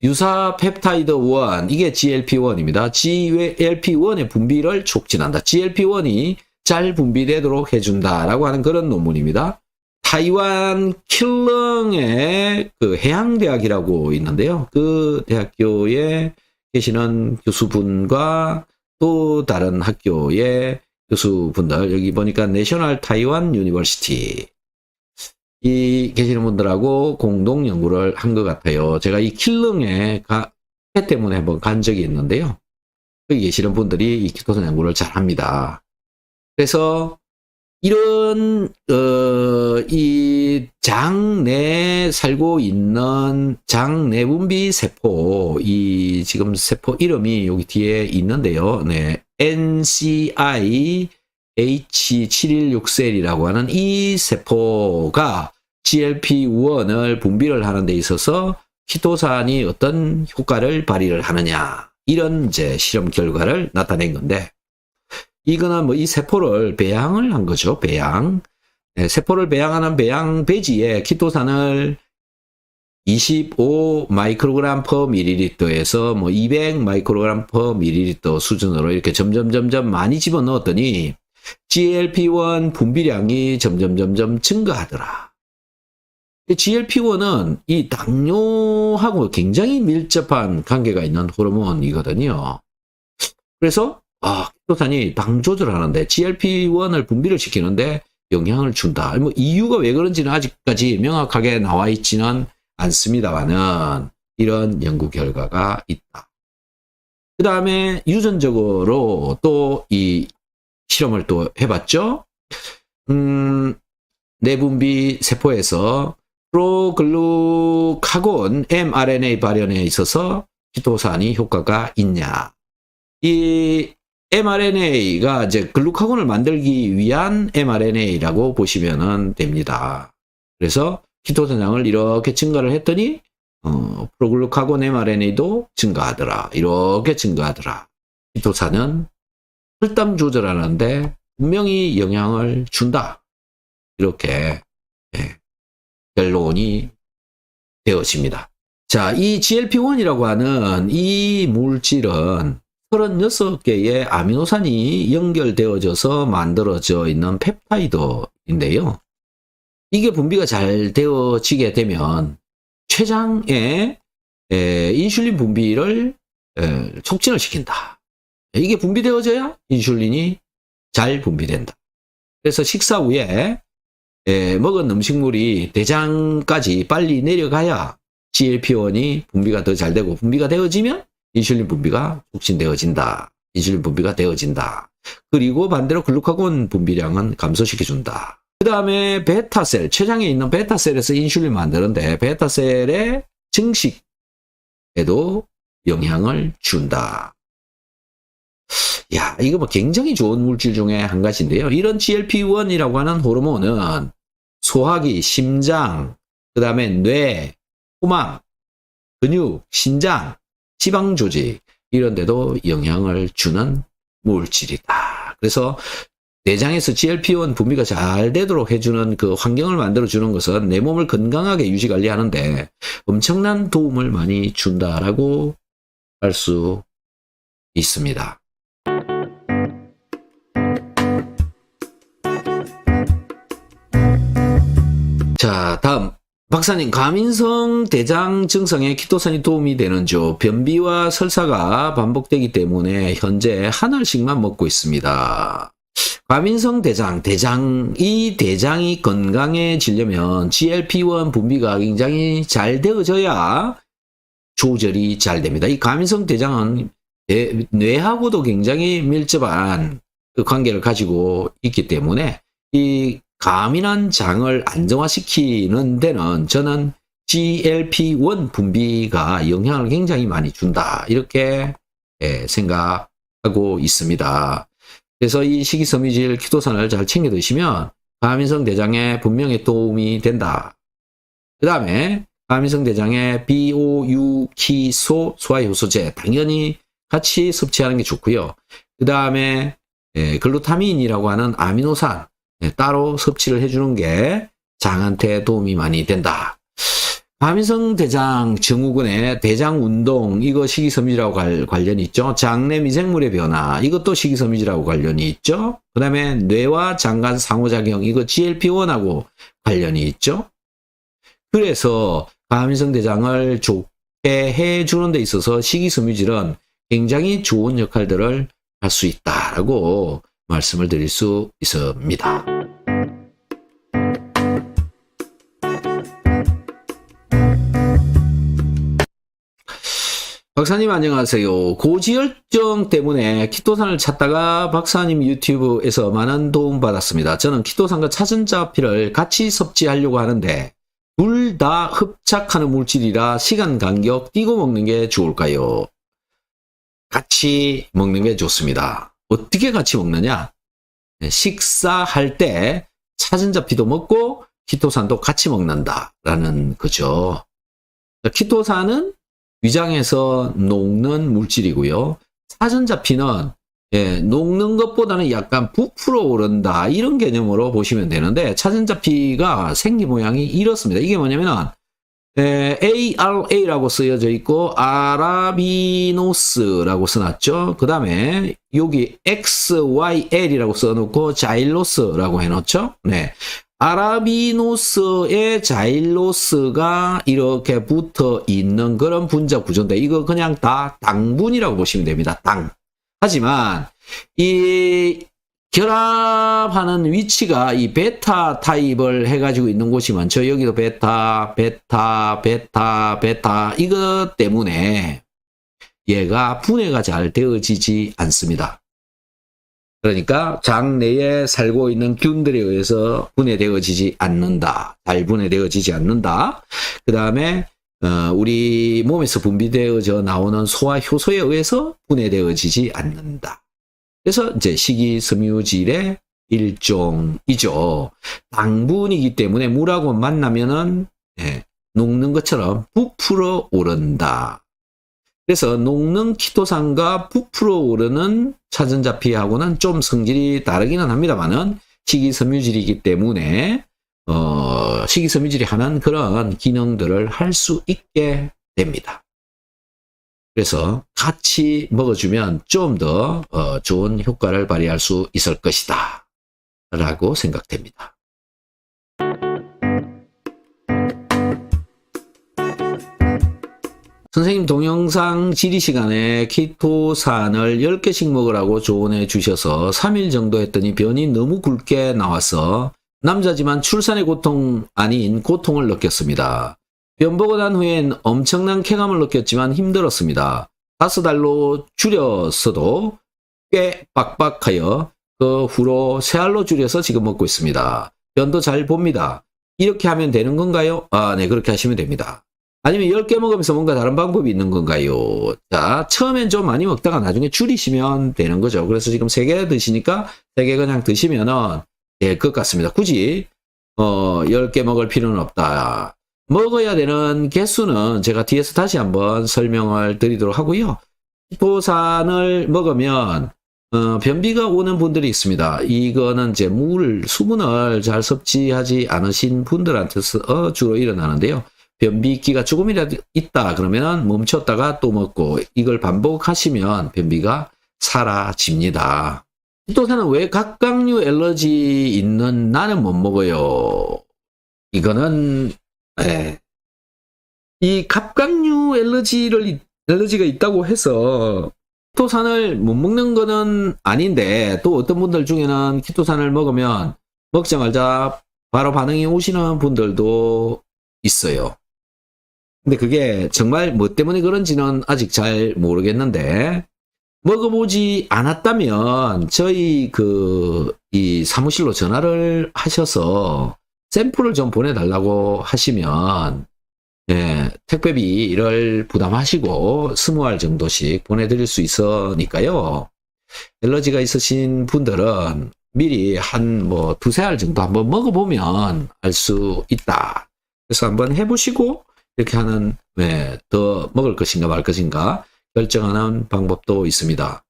유사 펩타이드 1, 이게 GLP-1입니다. GLP-1의 분비를 촉진한다. GLP-1이 잘 분비되도록 해준다라고 하는 그런 논문입니다. 타이완 킬렁의 그 해양대학이라고 있는데요. 그 대학교에 계시는 교수분과 또 다른 학교의 교수분들, 여기 보니까 내셔널 타이완 유니버시티 이 계시는 분들하고 공동 연구를 한 것 같아요. 제가 이 킬릉에 해 때문에 한번 간 적이 있는데요. 여기 계시는 분들이 이 키토산 연구를 잘 합니다. 그래서 이런 이 장내에 살고 있는 장내분비 세포, 이 지금 세포 이름이 여기 뒤에 있는데요. NCI H716셀이라고 하는 이 세포가 GLP-1을 분비를 하는 데 있어서 키토산이 어떤 효과를 발휘를 하느냐, 이런 이제 실험 결과를 나타낸 건데, 이거는 뭐 이 세포를 배양을 한 거죠. 배양. 세포를 배양하는 배양 배지에 키토산을 25 마이크로그램 퍼 밀리리터에서 뭐 200 마이크로그램 퍼 밀리리터 수준으로 이렇게 점점 많이 집어넣었더니 GLP-1 분비량이 점점 증가하더라. GLP-1은 이 당뇨하고 굉장히 밀접한 관계가 있는 호르몬이거든요. 그래서 키토산이 당 조절하는데 GLP-1을 분비를 시키는데 영향을 준다. 뭐 이유가 왜 그런지는 아직까지 명확하게 나와 있지는 않습니다만은 이런 연구 결과가 있다. 그 다음에 유전적으로 또 이 실험을 또 해봤죠. 내분비 세포에서 프로글루카곤 mRNA 발현에 있어서 키토산이 효과가 있냐. 이 mRNA가 이제 글루카곤을 만들기 위한 mRNA라고 보시면 됩니다. 그래서 키토산량을 이렇게 증가를 했더니 프로글루카곤 mRNA도 증가하더라. 이렇게 증가하더라. 키토산은 혈당 조절하는데 분명히 영향을 준다. 이렇게 결론이 되어집니다. 자, 이 GLP-1이라고 하는 이 물질은 36개의 아미노산이 연결되어져서 만들어져 있는 펩타이드인데요. 이게 분비가 잘 되어지게 되면 췌장에 인슐린 분비를 촉진을 시킨다. 이게 분비되어져야 인슐린이 잘 분비된다. 그래서 식사 후에 먹은 음식물이 대장까지 빨리 내려가야 GLP-1이 분비가 더 잘 되고, 분비가 되어지면 인슐린 분비가 촉진되어진다. 인슐린 분비가 되어진다. 그리고 반대로 글루카곤 분비량은 감소시켜준다. 그 다음에 베타셀, 췌장에 있는 베타셀에서 인슐린 만드는데 베타셀의 증식에도 영향을 준다. 야, 이거 뭐 굉장히 좋은 물질 중에 한 가지인데요. 이런 GLP-1이라고 하는 호르몬은 소화기, 심장, 그 다음에 뇌, 포망, 근육, 신장, 지방 조직 이런 데도 영향을 주는 물질이다. 그래서 내장에서 GLP-1 분비가 잘 되도록 해주는 그 환경을 만들어주는 것은 내 몸을 건강하게 유지 관리하는데 엄청난 도움을 많이 준다라고 할 수 있습니다. 자, 다음. 박사님, 과민성 대장 증상에 키토산이 도움이 되는죠. 변비와 설사가 반복되기 때문에 현재 한 알씩만 먹고 있습니다. 과민성 이 대장이 건강해지려면 GLP-1 분비가 굉장히 잘 되어져야 조절이 잘 됩니다. 이 과민성 대장은 뇌하고도 굉장히 밀접한 그 관계를 가지고 있기 때문에 이 과민한 장을 안정화시키는 데는 저는 GLP-1 분비가 영향을 굉장히 많이 준다. 이렇게 생각하고 있습니다. 그래서 이 식이섬유질 키토산을 잘 챙겨 드시면 과민성 대장의 분명히 도움이 된다. 그 다음에 과민성 대장의 BOU, 키소, 소화효소제 당연히 같이 섭취하는 게 좋고요. 그 다음에 글루타민이라고 하는 아미노산 따로 섭취를 해주는 게 장한테 도움이 많이 된다. 과민성 대장 증후군의 대장 운동 이거 식이섬유질하고 관련이 있죠. 장내 미생물의 변화 이것도 식이섬유질하고 관련이 있죠. 그 다음에 뇌와 장간 상호작용 이거 GLP-1하고 관련이 있죠. 그래서 과민성 대장을 좋게 해주는 데 있어서 식이섬유질은 굉장히 좋은 역할들을 할 수 있다라고 말씀을 드릴 수 있습니다. 박사님 안녕하세요. 고지혈증 때문에 키토산을 찾다가 박사님 유튜브에서 많은 도움 받았습니다. 저는 키토산과 차전자피를 같이 섭취하려고 하는데 둘 다 흡착하는 물질이라 시간 간격 띄고 먹는 게 좋을까요? 같이 먹는 게 좋습니다. 어떻게 같이 먹느냐? 식사할 때 차전자피도 먹고 키토산도 같이 먹는다라는 거죠. 키토산은 위장에서 녹는 물질이고요. 차전자피는 녹는 것보다는 약간 부풀어 오른다 이런 개념으로 보시면 되는데 차전자피가 생기 모양이 이렇습니다. 이게 뭐냐면은 ARA라고 쓰여져 있고 아라비노스라고 써놨죠. 그 다음에 여기 XYL이라고 써놓고 자일로스라고 해놓죠. 네. 아라비노스의 자일로스가 이렇게 붙어 있는 그런 분자 구조인데 이거 그냥 다 당분이라고 보시면 됩니다. 당. 하지만 이 결합하는 위치가 이 베타 타입을 해가지고 있는 곳이 많죠. 여기도 베타 이것 때문에 얘가 분해가 잘 되어지지 않습니다. 그러니까 장 내에 살고 있는 균들에 의해서 분해되어지지 않는다. 잘 분해되어지지 않는다. 그 다음에 우리 몸에서 분비되어져 나오는 소화효소에 의해서 분해되어지지 않는다. 그래서 이제 식이섬유질의 일종이죠. 당분이기 때문에 물하고 만나면은 녹는 것처럼 부풀어 오른다. 그래서 녹는 키토산과 부풀어 오르는 차전자피하고는 좀 성질이 다르기는 합니다만은 식이섬유질이기 때문에 식이섬유질이 하는 그런 기능들을 할 수 있게 됩니다. 그래서 같이 먹어주면 좀 더 좋은 효과를 발휘할 수 있을 것이다 라고 생각됩니다. 선생님 동영상 지리 시간에 키토산을 10개씩 먹으라고 조언해 주셔서 3일 정도 했더니 변이 너무 굵게 나와서 남자지만 출산의 고통 아닌 고통을 느꼈습니다. 변 보고 난 후엔 엄청난 쾌감을 느꼈지만 힘들었습니다. 5알로 줄였어도 꽤 빡빡하여 그 후로 3알로 줄여서 지금 먹고 있습니다. 변도 잘 봅니다. 이렇게 하면 되는 건가요? 네, 그렇게 하시면 됩니다. 아니면 10개 먹으면서 뭔가 다른 방법이 있는 건가요? 자, 처음엔 좀 많이 먹다가 나중에 줄이시면 되는 거죠. 그래서 지금 3개 드시니까 3개 그냥 드시면은 될 것 같습니다. 굳이 10개 먹을 필요는 없다. 먹어야 되는 개수는 제가 뒤에서 다시 한번 설명을 드리도록 하고요. 키토산을 먹으면 변비가 오는 분들이 있습니다. 이거는 이제 수분을 잘 섭취하지 않으신 분들한테서 주로 일어나는데요. 변비기가 조금이라도 있다 그러면 멈췄다가 또 먹고 이걸 반복하시면 변비가 사라집니다. 키토산은 왜 각각류 알러지 있는 나는 못 먹어요? 이거는 이 갑각류 알러지가 있다고 해서 키토산을 못 먹는 거는 아닌데, 또 어떤 분들 중에는 키토산을 먹으면 먹자마자 바로 반응이 오시는 분들도 있어요. 근데 그게 정말 뭐 때문에 그런지는 아직 잘 모르겠는데, 먹어보지 않았다면 저희 이 사무실로 전화를 하셔서 샘플을 좀 보내달라고 하시면 택배비를 부담하시고 20알 정도씩 보내드릴 수 있으니까요. 알러지가 있으신 분들은 미리 한 두세 알 정도 한번 먹어보면 알 수 있다. 그래서 한번 해보시고 이렇게 하는 더 먹을 것인가 말 것인가 결정하는 방법도 있습니다.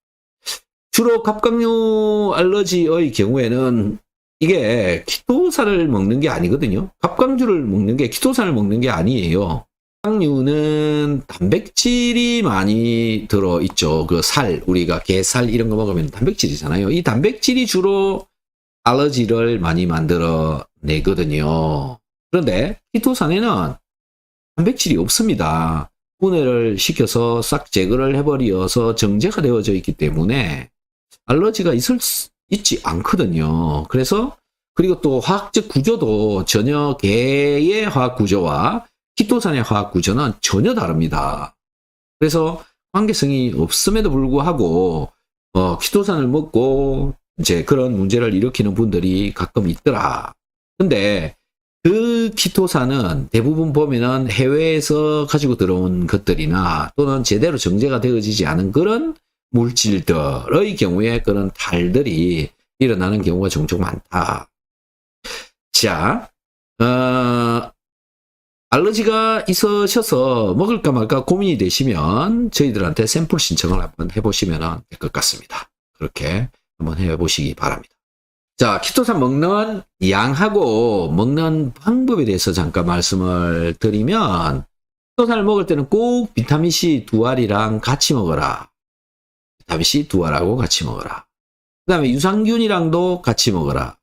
주로 갑각류 알러지의 경우에는 이게 키토산을 먹는 게 아니거든요. 갑각류를 먹는 게 키토산을 먹는 게 아니에요. 갑각류는 단백질이 많이 들어있죠. 우리가 게살 이런 거 먹으면 단백질이잖아요. 이 단백질이 주로 알러지를 많이 만들어내거든요. 그런데 키토산에는 단백질이 없습니다. 분해를 시켜서 싹 제거를 해버려서 정제가 되어져 있기 때문에 알러지가 있지 않거든요. 그리고 또 화학적 구조도 전혀 게의 화학 구조와 키토산의 화학 구조는 전혀 다릅니다. 그래서 관계성이 없음에도 불구하고 키토산을 먹고 이제 그런 문제를 일으키는 분들이 가끔 있더라. 근데 그 키토산은 대부분 보면은 해외에서 가지고 들어온 것들이나 또는 제대로 정제가 되어지지 않은 그런 물질들의 경우에 그런 탈들이 일어나는 경우가 종종 많다. 자, 알러지가 있으셔서 먹을까 말까 고민이 되시면 저희들한테 샘플 신청을 한번 해보시면 될 것 같습니다. 그렇게 한번 해보시기 바랍니다. 자, 키토산 먹는 양하고 먹는 방법에 대해서 잠깐 말씀을 드리면, 키토산을 먹을 때는 꼭 비타민C 2알이랑 같이 먹어라. 비타민C 2알하고 같이 먹어라. 그 다음에 유산균이랑도 같이 먹어라.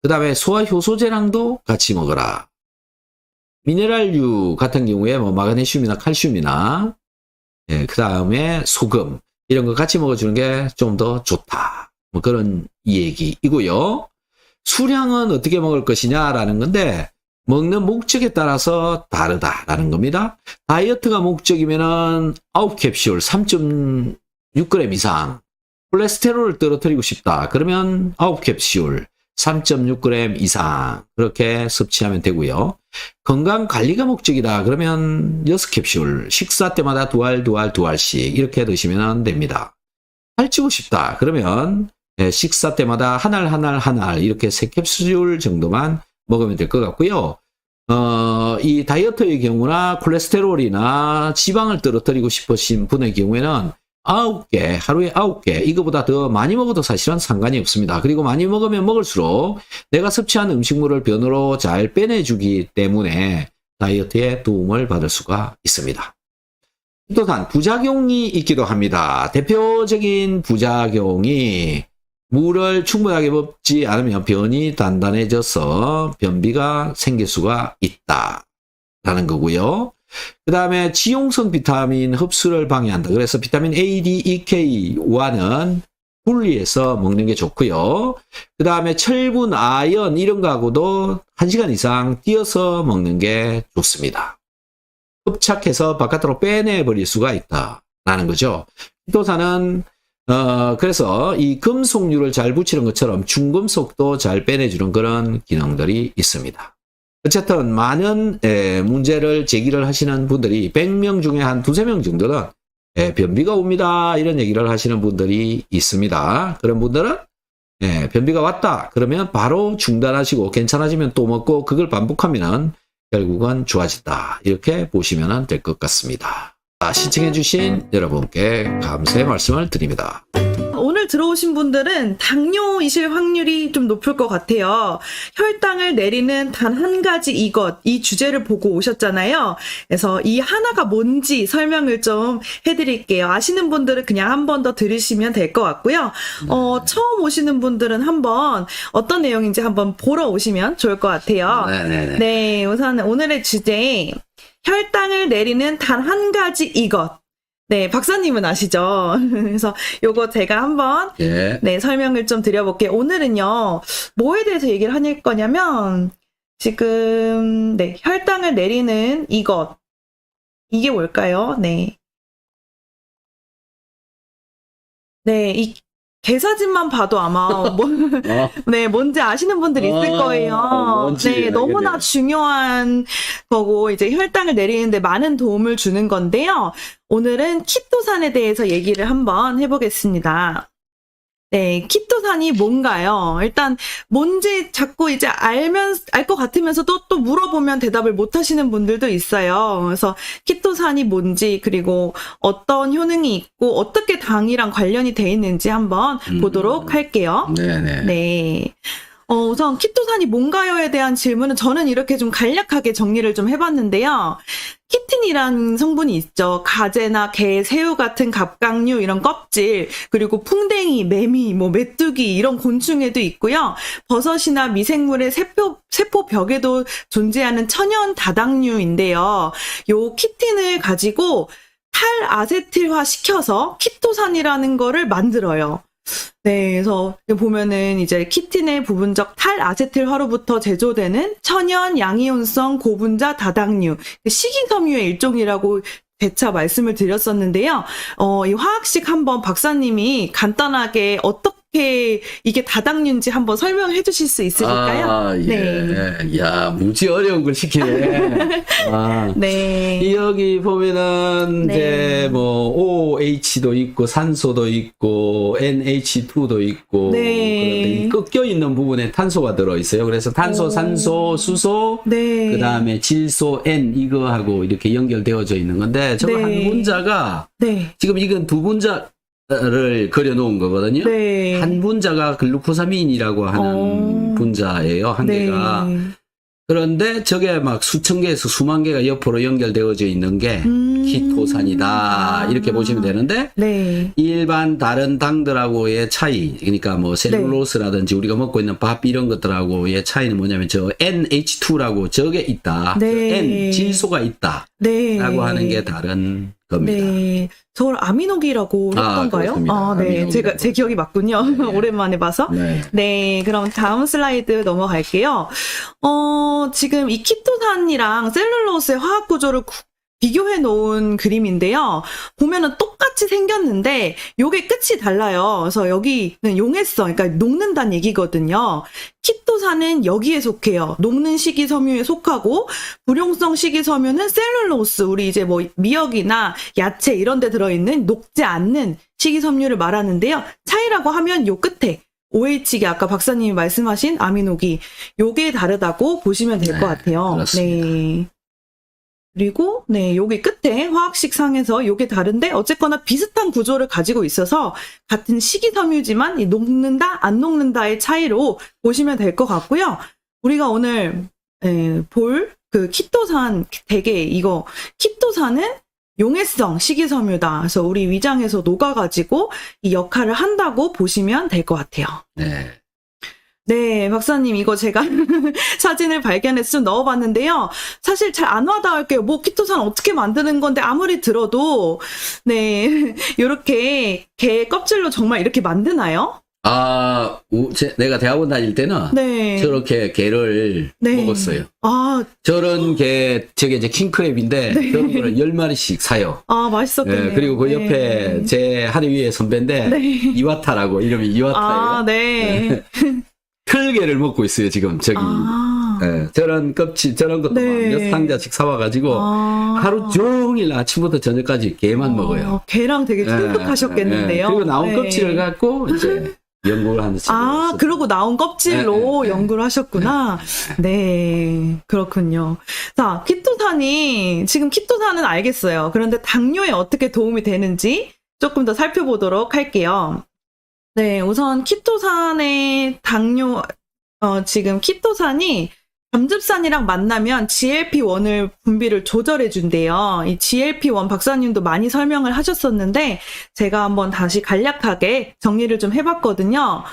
그 다음에 소화효소제랑도 같이 먹어라. 미네랄류 같은 경우에 마그네슘이나 칼슘이나, 그 다음에 소금, 이런 거 같이 먹어주는 게 좀 더 좋다. 그런 얘기이고요. 수량은 어떻게 먹을 것이냐라는 건데, 먹는 목적에 따라서 다르다라는 겁니다. 다이어트가 목적이면은 9캡슐 3.6g 이상, 콜레스테롤을 떨어뜨리고 싶다. 그러면 9캡슐 3.6g 이상 그렇게 섭취하면 되고요. 건강 관리가 목적이다. 그러면 6캡슐, 식사 때마다 2알 이렇게 드시면 됩니다. 살찌고 싶다. 그러면 식사 때마다 한 알 이렇게 3캡슐 정도만 먹으면 될 것 같고요. 이 다이어트의 경우나 콜레스테롤이나 지방을 떨어뜨리고 싶으신 분의 경우에는 9개, 하루에 9개, 이거보다 더 많이 먹어도 사실은 상관이 없습니다. 그리고 많이 먹으면 먹을수록 내가 섭취한 음식물을 변으로 잘 빼내주기 때문에 다이어트에 도움을 받을 수가 있습니다. 키토산 부작용이 있기도 합니다. 대표적인 부작용이 물을 충분하게 먹지 않으면 변이 단단해져서 변비가 생길 수가 있다라는 거고요. 그 다음에 지용성 비타민 흡수를 방해한다. 그래서 비타민 A, D, E, K와는 분리해서 먹는 게 좋고요. 그 다음에 철분, 아연 이런 거하고도 1시간 이상 띄어서 먹는 게 좋습니다. 흡착해서 바깥으로 빼내버릴 수가 있다라는 거죠. 키토산은 그래서 이 금속류를 잘 붙이는 것처럼 중금속도 잘 빼내주는 그런 기능들이 있습니다. 어쨌든 많은 문제를 제기를 하시는 분들이 100명 중에 한 2~3명 정도는 변비가 옵니다. 이런 얘기를 하시는 분들이 있습니다. 그런 분들은 변비가 왔다. 그러면 바로 중단하시고 괜찮아지면 또 먹고 그걸 반복하면 결국은 좋아진다. 이렇게 보시면 될 것 같습니다. 시청해주신 여러분께 감사의 말씀을 드립니다. 오늘 들어오신 분들은 당뇨이실 확률이 좀 높을 것 같아요. 혈당을 내리는 단 한 가지 이것, 이 주제를 보고 오셨잖아요. 그래서 이 하나가 뭔지 설명을 좀 해드릴게요. 아시는 분들은 그냥 한 번 더 들으시면 될 것 같고요. 처음 오시는 분들은 한번 어떤 내용인지 한번 보러 오시면 좋을 것 같아요. 네네네. 네, 우선 오늘의 주제, 혈당을 내리는 단 한 가지 이것. 네, 박사님은 아시죠? 그래서 요거 제가 한번 예. 네, 설명을 좀 드려볼게요. 오늘은요, 뭐에 대해서 얘기를 할 거냐면, 지금, 네, 혈당을 내리는 이것. 이게 뭘까요? 네. 네, 이 개사진만 봐도 아마, 네, 뭔지 아시는 분들이 있을 거예요. 뭔지 네, 너무나 알겠네요. 중요한 거고, 이제 혈당을 내리는데 많은 도움을 주는 건데요. 오늘은 키토산에 대해서 얘기를 한번 해보겠습니다. 네, 키토산이 뭔가요? 일단 뭔지 자꾸 이제 알 것 같으면서도 또 물어보면 대답을 못 하시는 분들도 있어요. 그래서 키토산이 뭔지, 그리고 어떤 효능이 있고 어떻게 당이랑 관련이 돼 있는지 한번 보도록 할게요. 네네. 네. 우선 키토산이 뭔가요에 대한 질문은 저는 이렇게 좀 간략하게 정리를 좀 해봤는데요. 키틴이란 성분이 있죠. 가재나 게, 새우 같은 갑각류 이런 껍질, 그리고 풍뎅이, 매미, 메뚜기 이런 곤충에도 있고요. 버섯이나 미생물의 세포벽에도 존재하는 천연 다당류인데요. 요 키틴을 가지고 탈아세틸화 시켜서 키토산이라는 거를 만들어요. 네, 그래서 보면은 이제 키틴의 부분적 탈아세틸화로부터 제조되는 천연 양이온성 고분자 다당류, 식이섬유의 일종이라고 재차 말씀을 드렸었는데요. 이 화학식 한번 박사님이 간단하게 어떻게 이게 다당류인지 한번 설명해 주실 수 있으실까요? 아, 예. 네. 야, 무지 어려운 걸 시키네. 아. 네. 여기 보면은 네. 이제 뭐 OH도 있고 산소도 있고 NH2도 있고 네. 그런데 꺾여 있는 부분에 탄소가 들어 있어요. 그래서 탄소, 오. 산소, 수소, 네. 그다음에 질소 N 이거하고 이렇게 연결되어져 있는 건데 저거 네. 한 분자가 네. 지금 이건 두 분자를 그려 놓은 거거든요. 네. 한 분자가 글루코사민이라고 하는 분자예요. 한 네. 개가. 그런데 저게 막 수천 개에서 수만 개가 옆으로 연결되어져 있는 게 키토산이다. 이렇게 보시면 되는데 네. 일반 다른 당들하고의 차이, 그러니까 뭐 셀룰로스라든지 우리가 먹고 있는 밥 이런 것들하고의 차이는 뭐냐면 저 NH2라고 저게 있다. 네. 저 N 질소가 있다. 네. 라고 하는 게 다른 겁니다. 네. 저걸 아미노기라고 했던가요? 그렇습니다. 네. 아미노기라고. 제 기억이 맞군요. 네. 오랜만에 봐서. 네. 네. 그럼 다음 슬라이드 넘어갈게요. 지금 이 키토산이랑 셀룰로스의 화학 구조를 비교해 놓은 그림인데요. 보면은 똑같이 생겼는데 요게 끝이 달라요. 그래서 여기는 용해성, 그러니까 녹는다는 얘기거든요. 키토산은 여기에 속해요. 녹는 식이섬유에 속하고 불용성 식이섬유는 셀룰로스, 우리 이제 뭐 미역이나 야채 이런 데 들어있는 녹지 않는 식이섬유를 말하는데요. 차이라고 하면 요 끝에 OH기 아까 박사님이 말씀하신 아미노기 요게 다르다고 보시면 될 것 같아요. 그렇습니다. 네. 그리고 네, 여기 끝에 화학식 상에서 요게 다른데 어쨌거나 비슷한 구조를 가지고 있어서 같은 식이섬유지만 이 녹는다 안 녹는다의 차이로 보시면 될 것 같고요. 우리가 오늘 볼 그 키토산, 되게 이거 키토산은 용해성 식이섬유다. 그래서 우리 위장에서 녹아가지고 이 역할을 한다고 보시면 될 것 같아요. 네. 네, 박사님, 이거 제가 사진을 발견해서 좀 넣어봤는데요. 사실 잘 안 와닿을게요. 뭐, 키토산 어떻게 만드는 건데, 아무리 들어도, 네, 요렇게 게 껍질로 정말 이렇게 만드나요? 아, 내가 대학원 다닐 때는 네. 저렇게 게를 네. 먹었어요. 아, 저런 게, 저게 이제 킹크랩인데, 그런 거를 10마리씩 사요. 맛있었겠네요. 예, 그리고 그 네. 옆에 제 하늘 위에 선배인데, 네. 이와타라고, 이름이 이와타예요. 아, 네. 틀게를 먹고 있어요, 지금, 저기. 아, 예, 저런 껍질, 저런 것도 네. 몇 상자씩 사와가지고, 하루 종일 아침부터 저녁까지 게만 먹어요. 게랑 되게 예, 충족하셨겠는데요. 예. 그리고 나온 네. 껍질을 갖고, 이제, 연구를 하는 아, 그러고 나온 껍질로 네, 네, 연구를 하셨구나. 네, 그렇군요. 자, 지금 키토산은 알겠어요. 그런데 당뇨에 어떻게 도움이 되는지 조금 더 살펴보도록 할게요. 네, 우선 지금 키토산이 담즙산이랑 만나면 GLP-1을 분비를 조절해 준대요. 이 GLP-1 박사님도 많이 설명을 하셨었는데 제가 한번 다시 간략하게 정리를 좀 해봤거든요.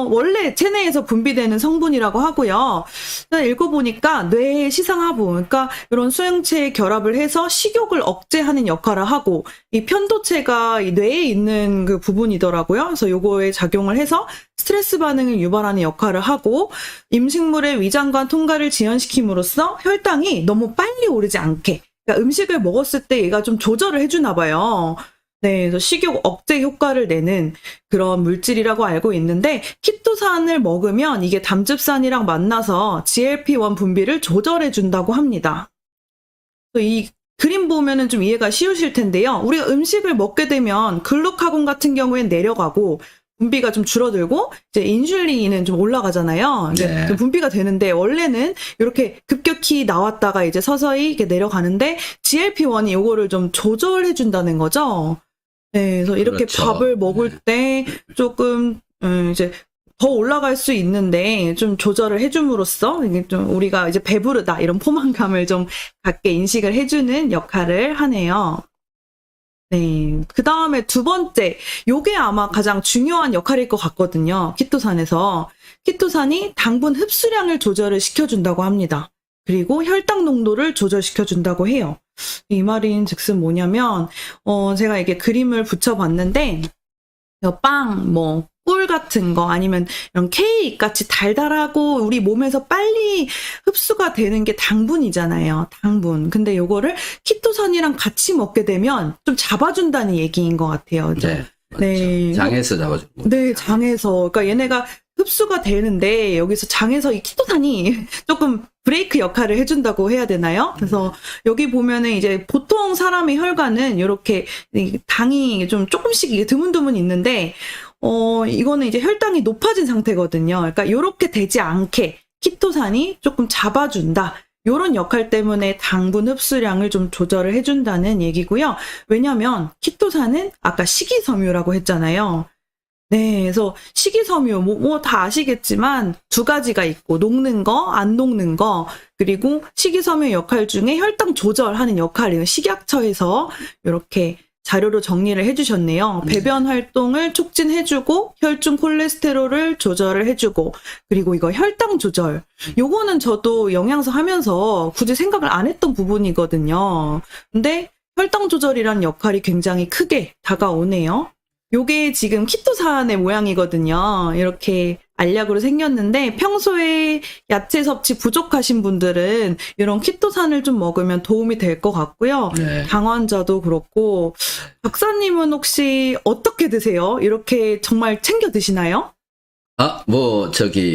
원래 체내에서 분비되는 성분이라고 하고요. 읽어보니까 뇌의 시상하부, 그러니까 이런 수용체의 결합을 해서 식욕을 억제하는 역할을 하고, 이 편도체가 이 뇌에 있는 그 부분이더라고요. 그래서 요거에 작용을 해서 스트레스 반응을 유발하는 역할을 하고, 임식물의 위장관 통과를 지연시킴으로써 혈당이 너무 빨리 오르지 않게, 그러니까 음식을 먹었을 때 얘가 좀 조절을 해주나 봐요. 네, 그래서 식욕 억제 효과를 내는 그런 물질이라고 알고 있는데, 키토산을 먹으면 이게 담즙산이랑 만나서 GLP-1 분비를 조절해 준다고 합니다. 이 그림 보면은 좀 이해가 쉬우실 텐데요. 우리가 음식을 먹게 되면 글루카곤 같은 경우엔 내려가고 분비가 좀 줄어들고 이제 인슐린은 좀 올라가잖아요. 이제 네. 좀 분비가 되는데 원래는 이렇게 급격히 나왔다가 이제 서서히 이렇게 내려가는데 GLP-1이 요거를 좀 조절해 준다는 거죠. 네, 그래서 이렇게 그렇죠. 밥을 먹을 때 조금 이제 더 올라갈 수 있는데 좀 조절을 해줌으로써 이게 좀 우리가 이제 배부르다 이런 포만감을 좀 갖게 인식을 해주는 역할을 하네요. 네, 그 다음에 두 번째, 요게 아마 가장 중요한 역할일 것 같거든요. 키토산에서. 키토산이 당분 흡수량을 조절을 시켜준다고 합니다. 그리고 혈당 농도를 조절시켜준다고 해요. 이 말인 즉슨 뭐냐면, 제가 이게 그림을 붙여봤는데, 빵, 꿀 같은 거 아니면 이런 케이크 같이 달달하고 우리 몸에서 빨리 흡수가 되는 게 당분이잖아요. 당분. 근데 요거를 키토산이랑 같이 먹게 되면 좀 잡아준다는 얘기인 것 같아요. 네. 네. 장에서 잡아주고. 네, 장에서. 그러니까 얘네가 흡수가 되는데 여기서 장에서 이 키토산이 조금 브레이크 역할을 해준다고 해야 되나요? 그래서 여기 보면은 이제 보통 사람의 혈관은 이렇게 당이 좀 조금씩 이게 드문드문 있는데 이거는 이제 혈당이 높아진 상태거든요. 그러니까 이렇게 되지 않게 키토산이 조금 잡아준다. 이런 역할 때문에 당분 흡수량을 좀 조절을 해준다는 얘기고요. 왜냐하면 키토산은 아까 식이섬유라고 했잖아요. 네, 그래서 식이섬유 다 아시겠지만 두 가지가 있고 녹는 거, 안 녹는 거, 그리고 식이섬유 역할 중에 혈당 조절하는 역할이에요. 식약처에서 이렇게 자료로 정리를 해주셨네요. 배변 활동을 촉진해주고 혈중 콜레스테롤을 조절을 해주고 그리고 이거 혈당 조절. 요거는 저도 영양사 하면서 굳이 생각을 안 했던 부분이거든요. 근데 혈당 조절이란 역할이 굉장히 크게 다가오네요. 요게 지금 키토산의 모양이거든요. 이렇게 알약으로 생겼는데 평소에 야채 섭취 부족하신 분들은 이런 키토산을 좀 먹으면 도움이 될 것 같고요. 네. 당환자도 그렇고 박사님은 혹시 어떻게 드세요? 이렇게 정말 챙겨 드시나요?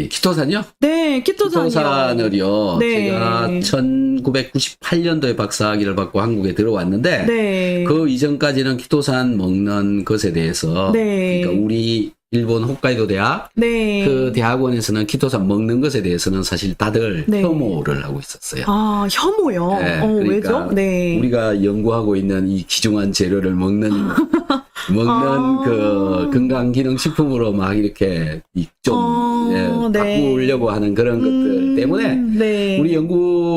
키토산이요? 네, 키토산이요. 키토산을요. 네. 제가 1998년도에 박사학위를 받고 한국에 들어왔는데 네. 그 이전까지는 키토산 먹는 것에 대해서 네. 그러니까 우리 일본 홋카이도 대학 네. 그 대학원에서는 키토산 먹는 것에 대해서는 사실 다들 네. 혐오를 하고 있었어요. 아, 혐오요? 네, 왜죠? 그러니까 네. 우리가 연구하고 있는 이 귀중한 재료를 먹는 그 건강기능식품으로 막 이렇게 좀 네. 바꾸려고 하는 그런 것들 때문에 네. 우리 연구